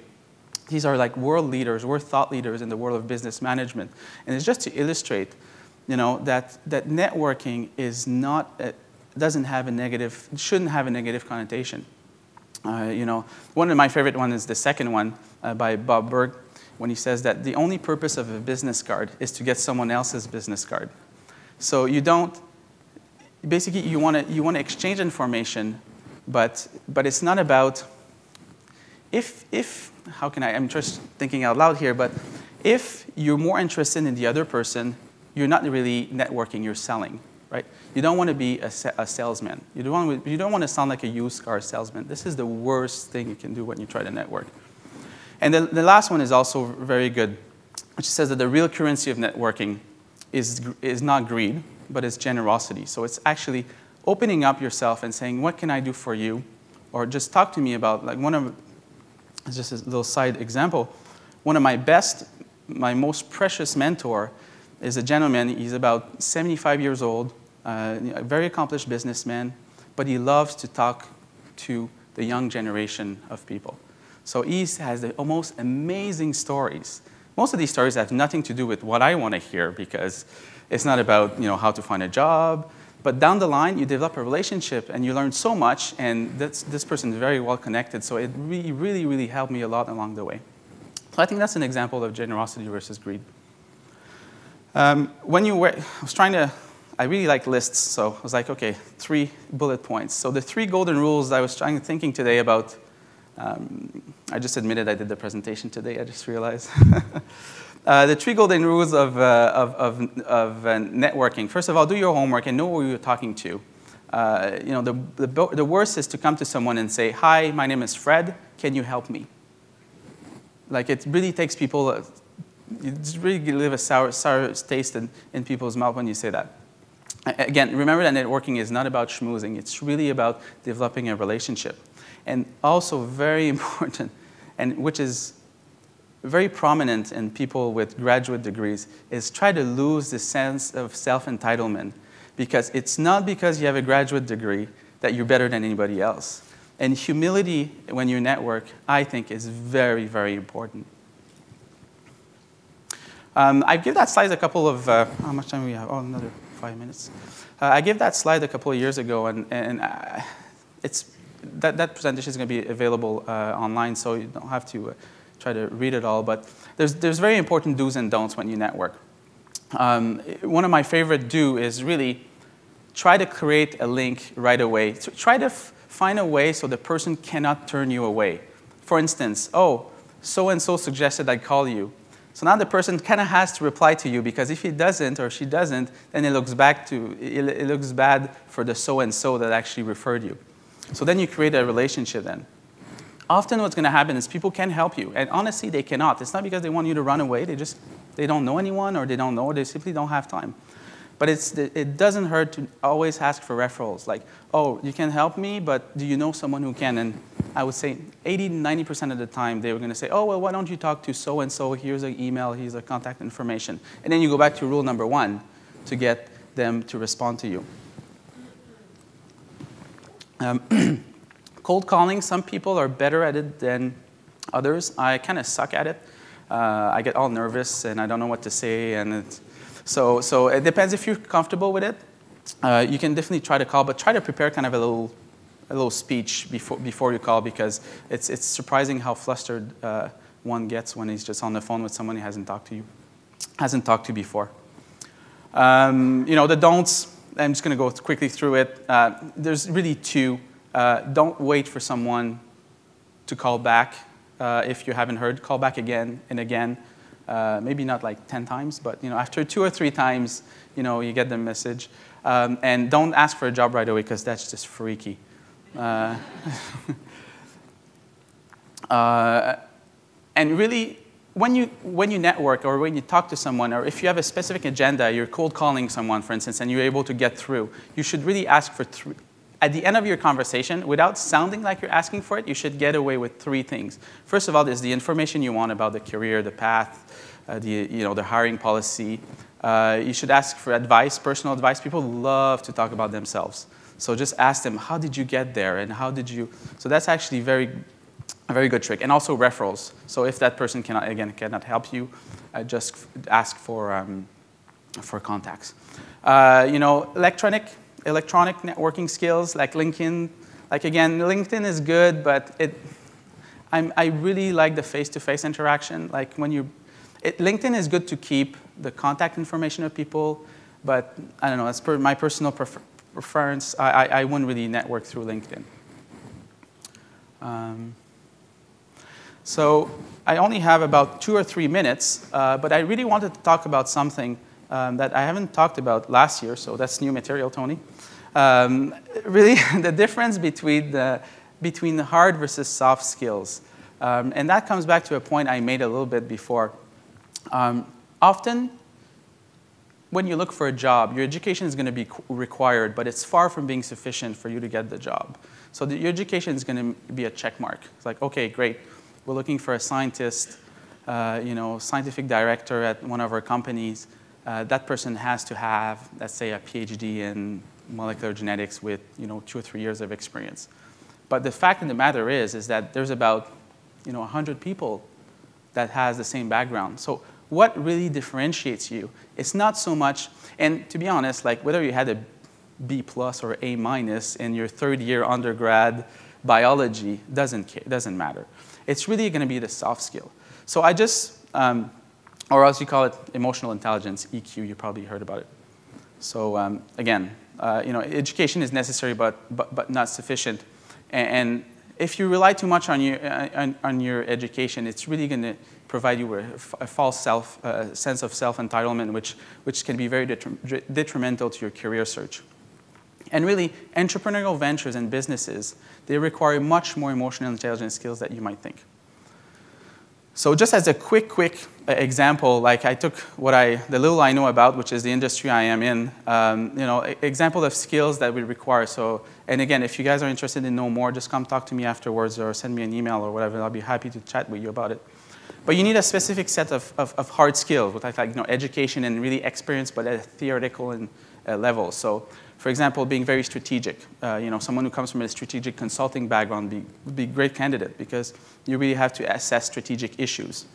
These are like world thought leaders in the world of business management. And it's just to illustrate, that networking is not, shouldn't have a negative connotation. One of my favorite ones is the second one by Bob Berg, when he says that the only purpose of a business card is to get someone else's business card. So you don't, basically you want to exchange information, but it's not about, I'm just thinking out loud here, but if you're more interested in the other person, you're not really networking, you're selling, right? You don't want to be a salesman. You don't want to sound like a used car salesman. This is the worst thing you can do when you try to network. And the last one is also very good, which says that the real currency of networking is not greed, but it's generosity. So it's actually opening up yourself and saying, what can I do for you? Or just talk to me about, like just a little side example, one of my most precious mentor is a gentleman. He's about 75 years old, a very accomplished businessman, but he loves to talk to the young generation of people. So he has the most amazing stories. Most of these stories have nothing to do with what I want to hear because it's not about how to find a job. But down the line, you develop a relationship and you learn so much, and this person is very well connected. So it really, really, really helped me a lot along the way. So I think that's an example of generosity versus greed. I really like lists, so I was like, okay, 3 bullet points. So the 3 golden rules I was thinking today about. I just admitted I did the presentation today. I just realized. The 3 golden rules of networking. First of all, do your homework and know who you're talking to. The worst is to come to someone and say, "Hi, my name is Fred. Can you help me?" Like it really takes people. You just really leave a sour taste in people's mouth when you say that. Again, remember that networking is not about schmoozing. It's really about developing a relationship. And also very important, and which is very prominent in people with graduate degrees, is try to lose the sense of self-entitlement. Because it's not because you have a graduate degree that you're better than anybody else. And humility when you network, I think, is very, very important. I gave that slide a couple of, how much time do we have? Oh, another 5 minutes. I gave that slide a couple of years ago, and that presentation is going to be available online, so you don't have to try to read it all. But there's very important do's and don'ts when you network. One of my favorite do is really try to create a link right away. So try to find a way so the person cannot turn you away. For instance, oh, so-and-so suggested I call you. So now the person kind of has to reply to you, because if he doesn't or she doesn't, then it looks bad for the so-and-so that actually referred you. So then you create a relationship then. Often what's going to happen is people can help you. And honestly, they cannot. It's not because they want you to run away. They don't know anyone, or they simply don't have time. But it doesn't hurt to always ask for referrals. Like, oh, you can help me, but do you know someone who can? And I would say 80 to 90% of the time, they were going to say, oh, well, why don't you talk to so-and-so? Here's an email. Here's a contact information. And then you go back to rule number 1 to get them to respond to you. Cold calling, some people are better at it than others. I kind of suck at it. I get all nervous, and I don't know what to say. And so it depends if you're comfortable with it. You can definitely try to call, but try to prepare kind of a little speech before you call, because it's surprising how flustered one gets when he's just on the phone with someone he hasn't talked to before. The don'ts, I'm just going to go quickly through it. There's really 2. Don't wait for someone to call back if you haven't heard. Call back again and again. Maybe not like 10 times, but after 2 or 3 times, you get the message. And don't ask for a job right away, because that's just freaky. And really, when you network, or when you talk to someone, or if you have a specific agenda, you're cold calling someone, for instance, and you're able to get through, you should really ask for 3. At the end of your conversation, without sounding like you're asking for it, you should get away with 3 things. First of all, there's the information you want about the career, the path, the hiring policy. You should ask for advice, personal advice. People love to talk about themselves. So just ask them, how did you get there, and how did you? So that's actually a very good trick. And also referrals. So if that person cannot help you, just ask for contacts. Electronic networking skills like LinkedIn. Like again, LinkedIn is good, but I really like the face-to-face interaction. Like LinkedIn is good to keep the contact information of people, but I don't know, as per my personal preference, I wouldn't really network through LinkedIn. So I only have about 2 or 3 minutes, but I really wanted to talk about something that I haven't talked about last year, so that's new material, Tony. Really, the difference between the hard versus soft skills. And that comes back to a point I made a little bit before. Often, when you look for a job, your education is going to be required, but it's far from being sufficient for you to get the job. So your education is going to be a check mark. It's like, okay, great. We're looking for a scientist, scientific director at one of our companies. That person has to have, let's say, a PhD in molecular genetics with 2 or 3 years of experience. But the fact of the matter is that there's about 100 people that has the same background. So what really differentiates you? It's not so much, and to be honest, like whether you had a B+ or A- in your 3rd year undergrad biology doesn't matter. It's really going to be the soft skill. So I just, or else you call it emotional intelligence, EQ. You probably heard about it. So again, education is necessary, but not sufficient. And if you rely too much on your education, it's really going to provide you with a false sense of self-entitlement, which can be very detrimental to your career search. And really, entrepreneurial ventures and businesses, they require much more emotional intelligence skills than you might think. So just as a quick example, like I took the little I know about, which is the industry I am in, example of skills that we require. So, and again, if you guys are interested in know more, just come talk to me afterwards or send me an email or whatever. I'll be happy to chat with you about it. But you need a specific set of hard skills, with like education and really experience, but at a theoretical level. So For example, being very strategic. Someone who comes from a strategic consulting background would be a great candidate because you really have to assess strategic issues.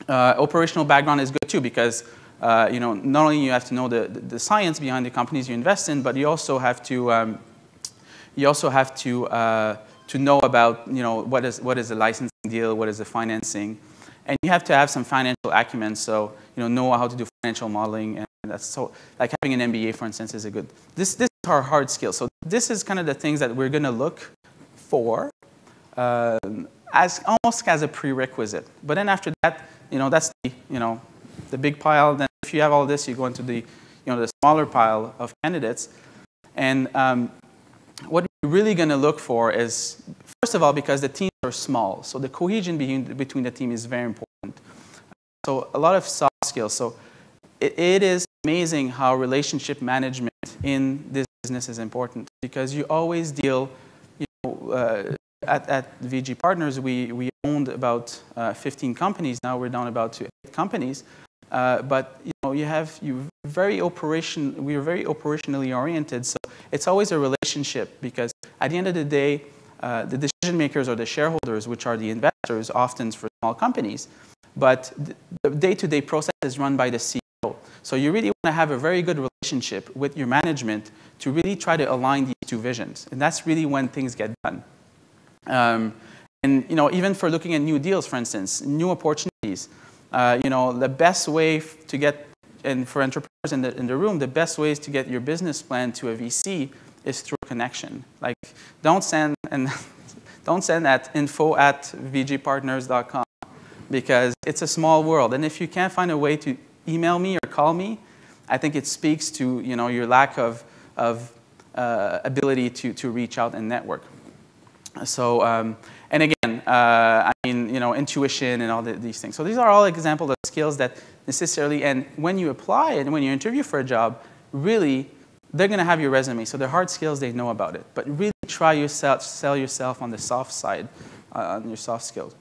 Operational background is good too because not only you have to know the science behind the companies you invest in, but you also have to know about what is the licensing deal, what is the financing, and you have to have some financial acumen. So know how to do financial modeling, and that's so like having an MBA, for instance, is a good. This is our hard skills. So this is kind of the things that we're going to look for as almost as a prerequisite. But then after that, that's the big pile. Then if you have all this, you go into the the smaller pile of candidates, and what we're really going to look for is, first of all, because the teams are small, so the cohesion between the team is very important. So a lot of soft skills. So it is amazing how relationship management in this business is important because you always deal, at VG Partners, we owned about 15 companies. Now we're down about to 8 companies. But we are very operationally oriented. So it's always a relationship because at the end of the day, the decision makers are the shareholders, which are the investors, often for small companies. But the day-to-day process is run by the CEO. So you really want to have a very good relationship with your management to really try to align these two visions. And that's really when things get done. And even for looking at new deals, for instance, new opportunities, the best way to get, and for entrepreneurs in the room, the best way to get your business plan to a VC is through connection. Like, don't send at info@vgpartners.com because it's a small world. And if you can't find a way to email me or call me, I think it speaks to your lack of ability to reach out and network. So, and again, intuition and all these things. So these are all examples of skills that necessarily, and when you apply and when you interview for a job, really, they're going to have your resume. So the hard skills, they know about it. But really try sell yourself on the soft side, on your soft skills.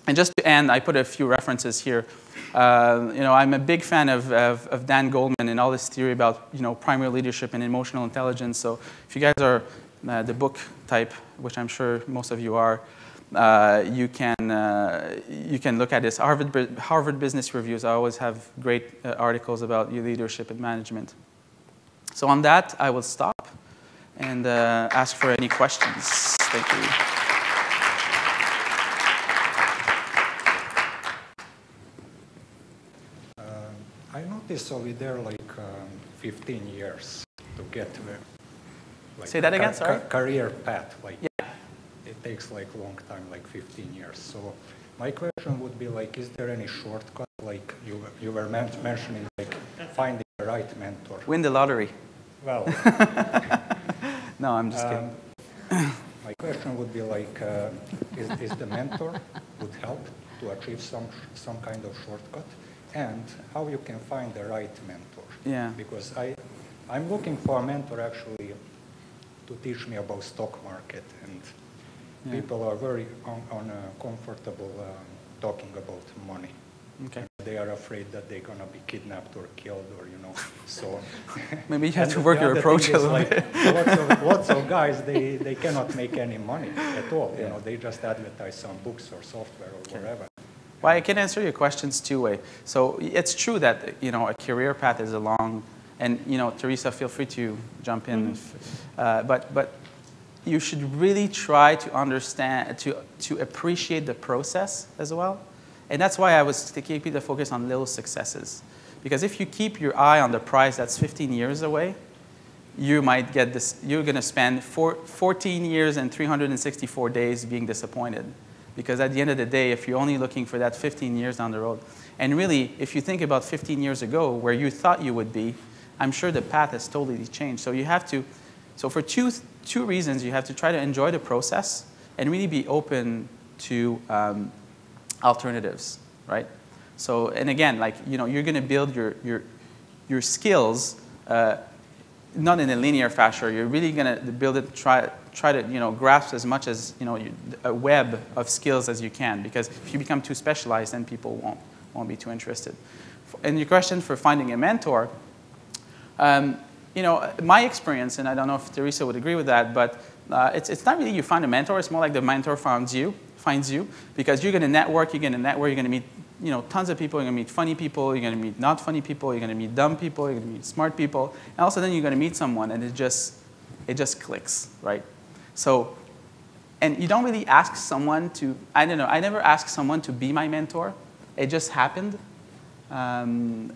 And just to end, I put a few references here. I'm a big fan of Dan Goldman and all this theory about primary leadership and emotional intelligence. So if you guys are the book type, which I'm sure most of you are, you can look at this. Harvard Business Reviews, I always have great articles about your leadership and management. So on that, I will stop and ask for any questions. Thank you. I noticed over there 15 years to get there. Say that again, sorry? Career path, yeah. It takes a long time, 15 years. So my question would be is there any shortcut? You were mentioning finding the right mentor. Win the lottery. Well. No, I'm just kidding. My question would be is the mentor would help to achieve some kind of shortcut? And how you can find the right mentor? Yeah. Because I'm looking for a mentor actually to teach me about stock market, and people are very uncomfortable talking about money. Okay. They are afraid that they're gonna be kidnapped or killed, or so. Maybe you have to work your approach a little bit. Lots of guys they cannot make any money at all. They just advertise some books or software or whatever. Well, I can answer your questions two ways. So it's true that a career path is a long, and Teresa, feel free to jump in. But you should really try to understand, to appreciate the process as well. And that's why I was keeping the focus on little successes. Because if you keep your eye on the prize that's 15 years away, you might get this. You're going to spend 14 years and 364 days being disappointed. Because at the end of the day, if you're only looking for that 15 years down the road, and really, if you think about 15 years ago, where you thought you would be, I'm sure the path has totally changed. So you have to, so for two reasons, you have to try to enjoy the process and really be open to alternatives, right? So, and again, you're going to build your skills, not in a linear fashion. You're really going to build it, try to grasp as much as a web of skills as you can. Because if you become too specialized, then people won't be too interested. And your question for finding a mentor, you know, my experience, and I don't know if Teresa would agree with that, but it's not really you find a mentor. It's more like the mentor finds you, because you're going to network. You're going to meet, you know, tons of people. You're going to meet funny people. You're going to meet not funny people. You're going to meet dumb people. You're going to meet smart people. And also then you're going to meet someone, and it just clicks, right? So, and you don't really ask someone to. I don't know. I never asked someone to be my mentor. It just happened. Although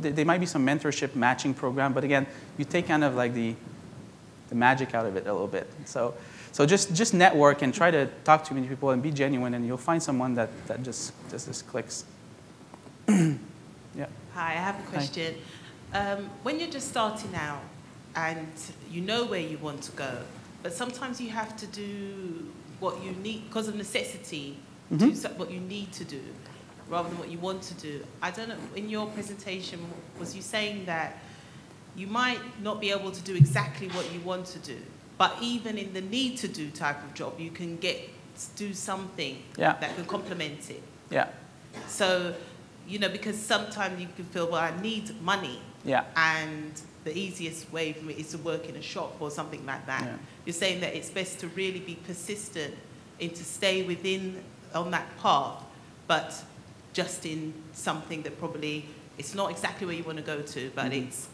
there might be some mentorship matching program, but again, you take kind of like the magic out of it a little bit. So just network and try to talk to many people and be genuine, and you'll find someone that just clicks. Yeah. Hi, I have a question. When you're just starting out and you know where you want to go, but sometimes you have to do what you need because of necessity, do what you need to do rather than what you want to do. I don't know, in your presentation, was you saying that you might not be able to do exactly what you want to do, but even in the need to do type of job, you can do something that can complement it. Yeah. So, you know, because sometimes you can feel, well, I need money. Yeah. And the easiest way for me is to work in a shop or something like that. Yeah. You're saying that it's best to really be persistent and to stay on that path, but just in something that probably it's not exactly where you want to go to, but it's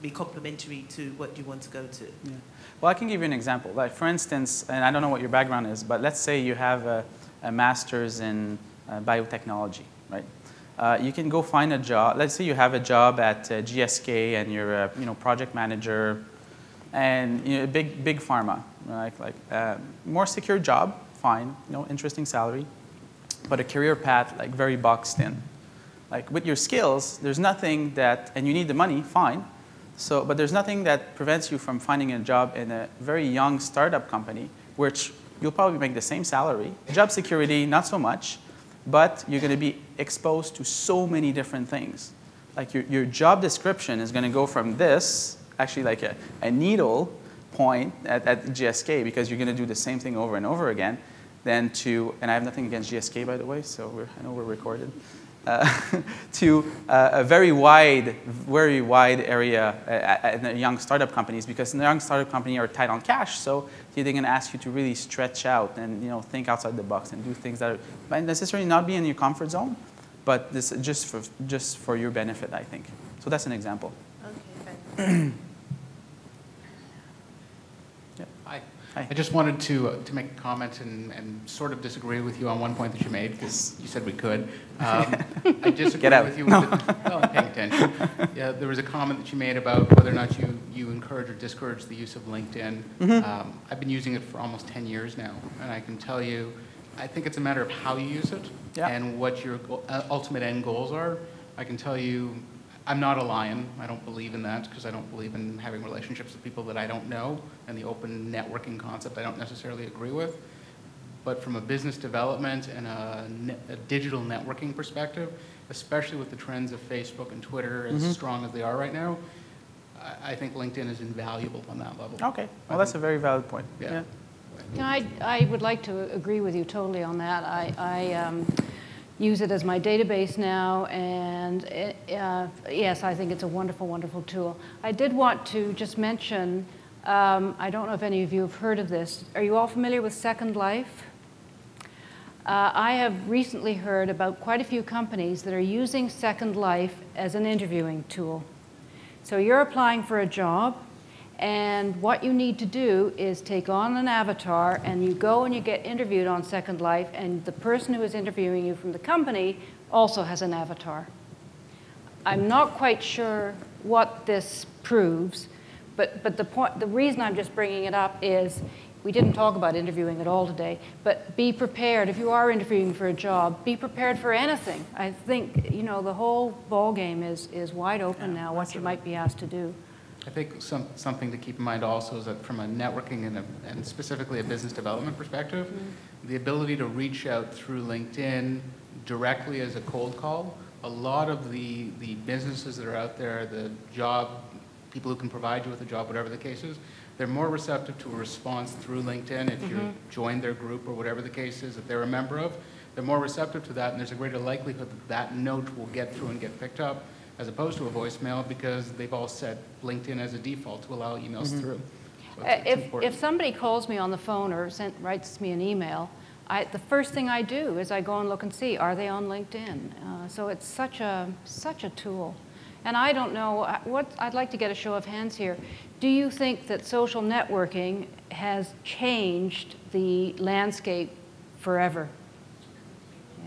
be complementary to what you want to go to. Yeah. Well, I can give you an example. Like, for instance, and I don't know what your background is, but let's say you have a master's in biotechnology, right? You can go find a job. Let's say you have a job at GSK and you're a project manager, and big pharma, right? Like more secure job, fine, interesting salary, but a career path like very boxed in. Like with your skills, there's nothing that, and you need the money, fine. So, but there's nothing that prevents you from finding a job in a very young startup company, which you'll probably make the same salary. Job security, not so much, but you're going to be exposed to so many different things. Like your job description is going to go from this, actually like a needle point at GSK, because you're going to do the same thing over and over again, then to, and I have nothing against GSK, by the way, so I know we're recorded, to a very wide area in young startup companies, because in the young startup company are tight on cash, so they're going to ask you to really stretch out and think outside the box and do things that might necessarily not be in your comfort zone, but this just for your benefit, I think. So that's an example. Okay, thanks. Hi. I just wanted to make a comment and sort of disagree with you on one point that you made, because you said we could. I disagree with you. Well, I'm paying attention. Yeah, there was a comment that you made about whether or not you encourage or discourage the use of LinkedIn. I've been using it for almost 10 years now, and I can tell you, I think it's a matter of how you use it and what your ultimate end goals are. I can tell you, I'm not a lion. I don't believe in that, because I don't believe in having relationships with people that I don't know, and the open networking concept I don't necessarily agree with. But from a business development and a digital networking perspective, especially with the trends of Facebook and Twitter as strong as they are right now, I think LinkedIn is invaluable on that level. Okay, well, that's a very valid point. Yeah. I would like to agree with you totally on that. I use it as my database now, and yes, I think it's a wonderful, wonderful tool. I did want to just mention, I don't know if any of you have heard of this. Are you all familiar with Second Life? I have recently heard about quite a few companies that are using Second Life as an interviewing tool. So you're applying for a job, and what you need to do is take on an avatar, and you go and you get interviewed on Second Life, and the person who is interviewing you from the company also has an avatar. I'm not quite sure what this proves, but the reason I'm just bringing it up is we didn't talk about interviewing at all today, but be prepared. If you are interviewing for a job, be prepared for anything. I think, the whole ball game is wide open now, what you might be asked to do. I think something to keep in mind also is that from a networking and specifically a business development perspective, the ability to reach out through LinkedIn directly as a cold call, a lot of the businesses that are out there, the job, people who can provide you with a job, whatever the case is, they're more receptive to a response through LinkedIn if you join their group or whatever the case is that they're a member of. They're more receptive to that, and there's a greater likelihood that that note will get through and get picked up as opposed to a voicemail, because they've all set LinkedIn as a default to allow emails through. So if somebody calls me on the phone or writes me an email, the first thing I do is I go and look and see, are they on LinkedIn? So it's such a tool. And I don't know, I'd like to get a show of hands here. Do you think that social networking has changed the landscape forever? Yeah.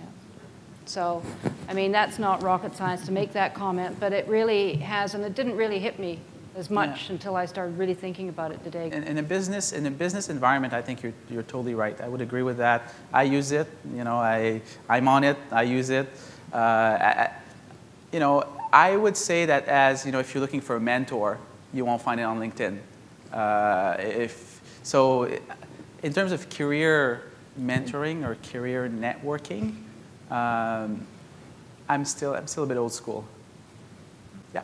So, I mean, that's not rocket science to make that comment, but it really has, and it didn't really hit me as much until I started really thinking about it today. In a business environment, I think you're totally right. I would agree with that. I use it. You know, I'm on it. I use it. You know, I would say that as, you know, if you're looking for a mentor, you won't find it on LinkedIn. So in terms of career mentoring or career networking, I'm still a bit old school. Yeah.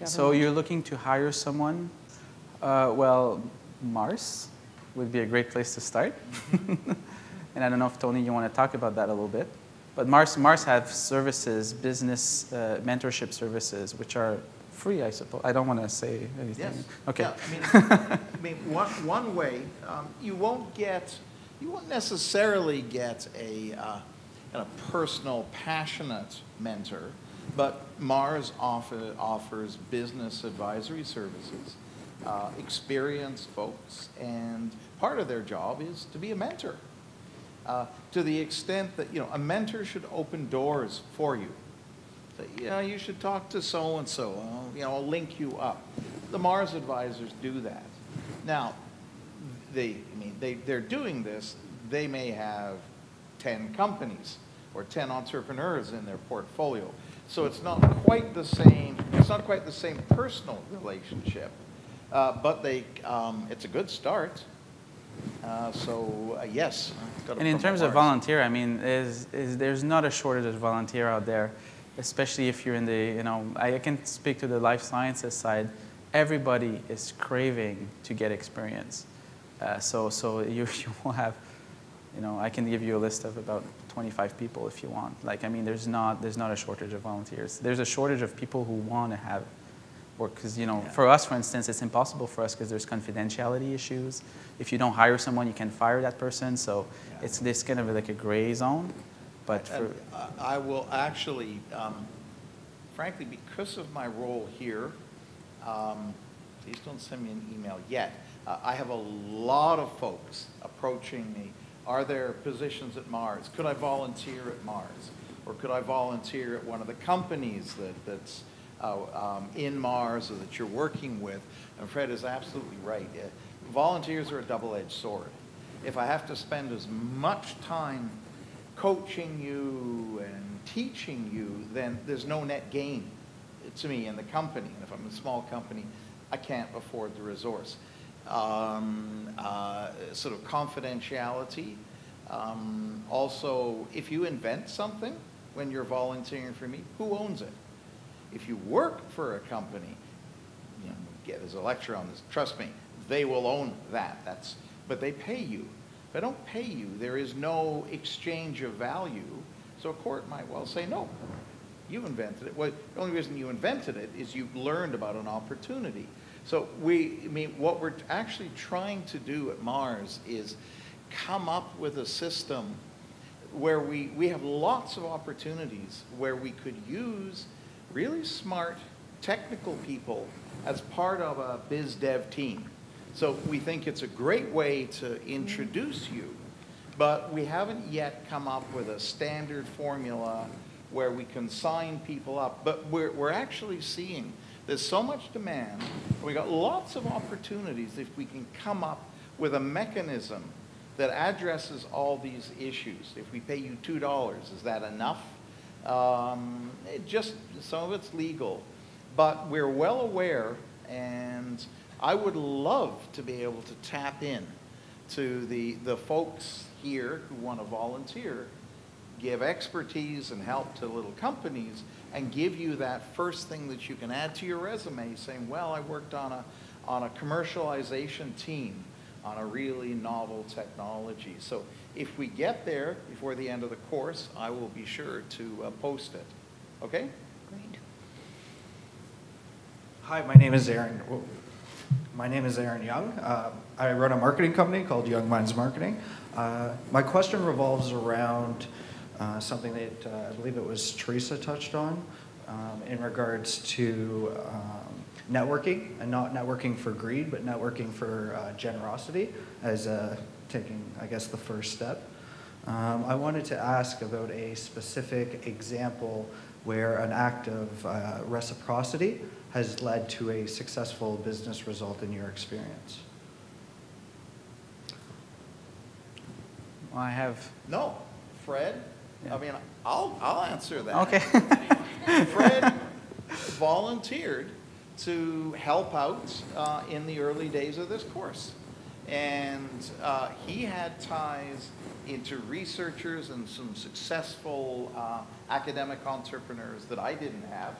So you're looking to hire someone? Well, Mars would be a great place to start. And I don't know if, Tony, you want to talk about that a little bit. But Mars have services, business mentorship services, which are free, I suppose. I don't want to say anything. Yes. Okay. Yeah, I mean one way, you won't necessarily get a personal, passionate mentor. But Mars offers business advisory services, experienced folks, and part of their job is to be a mentor. To the extent that, you know, a mentor should open doors for you. So, you know, you should talk to so-and-so, you know, I'll link you up. The Mars advisors do that. Now, they're doing this. They may have 10 companies or 10 entrepreneurs in their portfolio. So it's not quite the same. It's not quite the same personal relationship, but it's a good start. Yes. And in terms of volunteer, I mean, there's not a shortage of volunteer out there, especially if you're in the, you know, I can speak to the life sciences side. Everybody is craving to get experience. So you will have, you know, I can give you a list of about 25 people if you want. Like, I mean, there's not a shortage of volunteers. There's a shortage of people who want to have work, because, you know, for us, for instance, it's impossible for us because there's confidentiality issues. If you don't hire someone, you can fire that person. So it's this kind of like a gray zone. But I will actually, frankly, because of my role here, please don't send me an email yet. I have a lot of folks approaching me. Are there positions at Mars? Could I volunteer at Mars? Or could I volunteer at one of the companies that's in Mars or that you're working with? And Fred is absolutely right. Volunteers are a double-edged sword. If I have to spend as much time coaching you and teaching you, then there's no net gain to me in the company. And if I'm a small company, I can't afford the resource. Sort of confidentiality. Also, if you invent something when you're volunteering for me, who owns it? If you work for a company, you know, there's a lecture on this, trust me, they will own that. But they pay you. If they don't pay you, there is no exchange of value. So a court might well say, no, you invented it. Well, the only reason you invented it is you learned about an opportunity. So what we're actually trying to do at Mars is come up with a system where we have lots of opportunities where we could use really smart technical people as part of a biz dev team. So we think it's a great way to introduce you, but we haven't yet come up with a standard formula where we can sign people up. But we're actually seeing there's so much demand. We got lots of opportunities if we can come up with a mechanism that addresses all these issues. If we pay you $2, is that enough? Some of it's legal, but we're well aware, and I would love to be able to tap in to the folks here who want to volunteer, give expertise and help to little companies and give you that first thing that you can add to your resume saying, well, I worked on a commercialization team on a really novel technology. So if we get there before the end of the course, I will be sure to post it. Okay? Great. Hi, my name is Aaron. My name is Aaron Young. I run a marketing company called Young Minds Marketing. My question revolves around something that I believe it was Teresa touched on in regards to networking, and not networking for greed, but networking for generosity as taking, I guess, the first step. I wanted to ask about a specific example where an act of reciprocity has led to a successful business result in your experience. Well, I have... No. Fred? Yeah. I mean, I'll answer that. Okay. Fred volunteered to help out in the early days of this course. And he had ties into researchers and some successful academic entrepreneurs that I didn't have,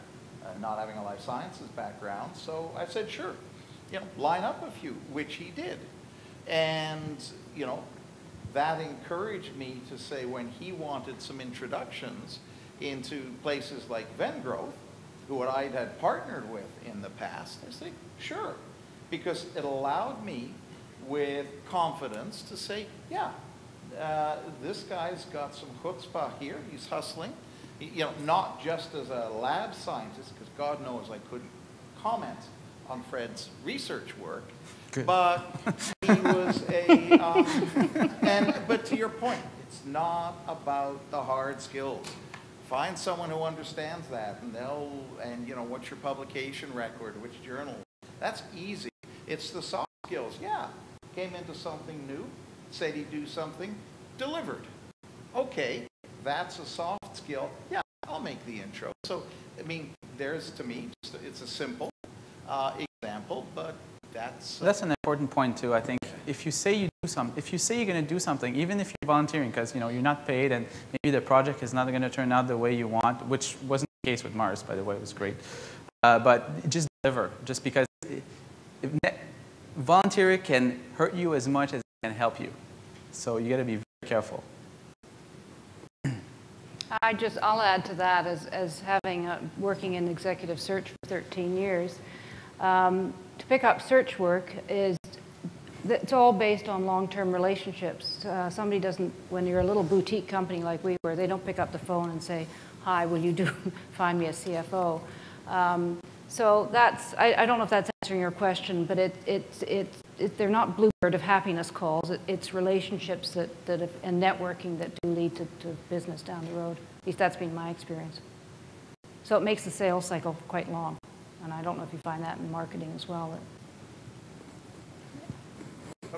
not having a life sciences background. So I said, sure, line up a few, which he did. And, that encouraged me to say when he wanted some introductions into places like Vengrove, who I had partnered with in the past, I said, sure, because it allowed me with confidence to say, yeah, this guy's got some chutzpah here, he's hustling, not just as a lab scientist, because God knows I couldn't comment on Fred's research work, good. But he was but to your point, it's not about the hard skills. Find someone who understands that, and what's your publication record, which journal. That's easy. It's the soft skills. Yeah, came into something new, said he'd do something, delivered. Okay, that's a soft skill. Yeah, I'll make the intro. So, I mean, there's, to me, it's a simple example, but that's an important point too. I think if you say you do something, if you say you're going to do something, even if you're volunteering, because you're not paid and maybe the project is not going to turn out the way you want, which wasn't the case with Mars, by the way, it was great. But just deliver, just because volunteering can hurt you as much as it can help you. So you got to be very careful. I'll add to that as having working in executive search for 13 years. To pick up search work it's all based on long-term relationships. Somebody doesn't, when you're a little boutique company like we were, they don't pick up the phone and say, hi, will you find me a CFO? So that's, I don't know if that's answering your question, but they're not bluebird of happiness calls. It's relationships and networking that do lead to business down the road. At least that's been my experience. So it makes the sales cycle quite long. And I don't know if you find that in marketing as well.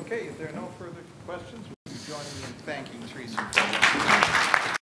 Okay, if there are no further questions, we'll be joining me in thanking Teresa.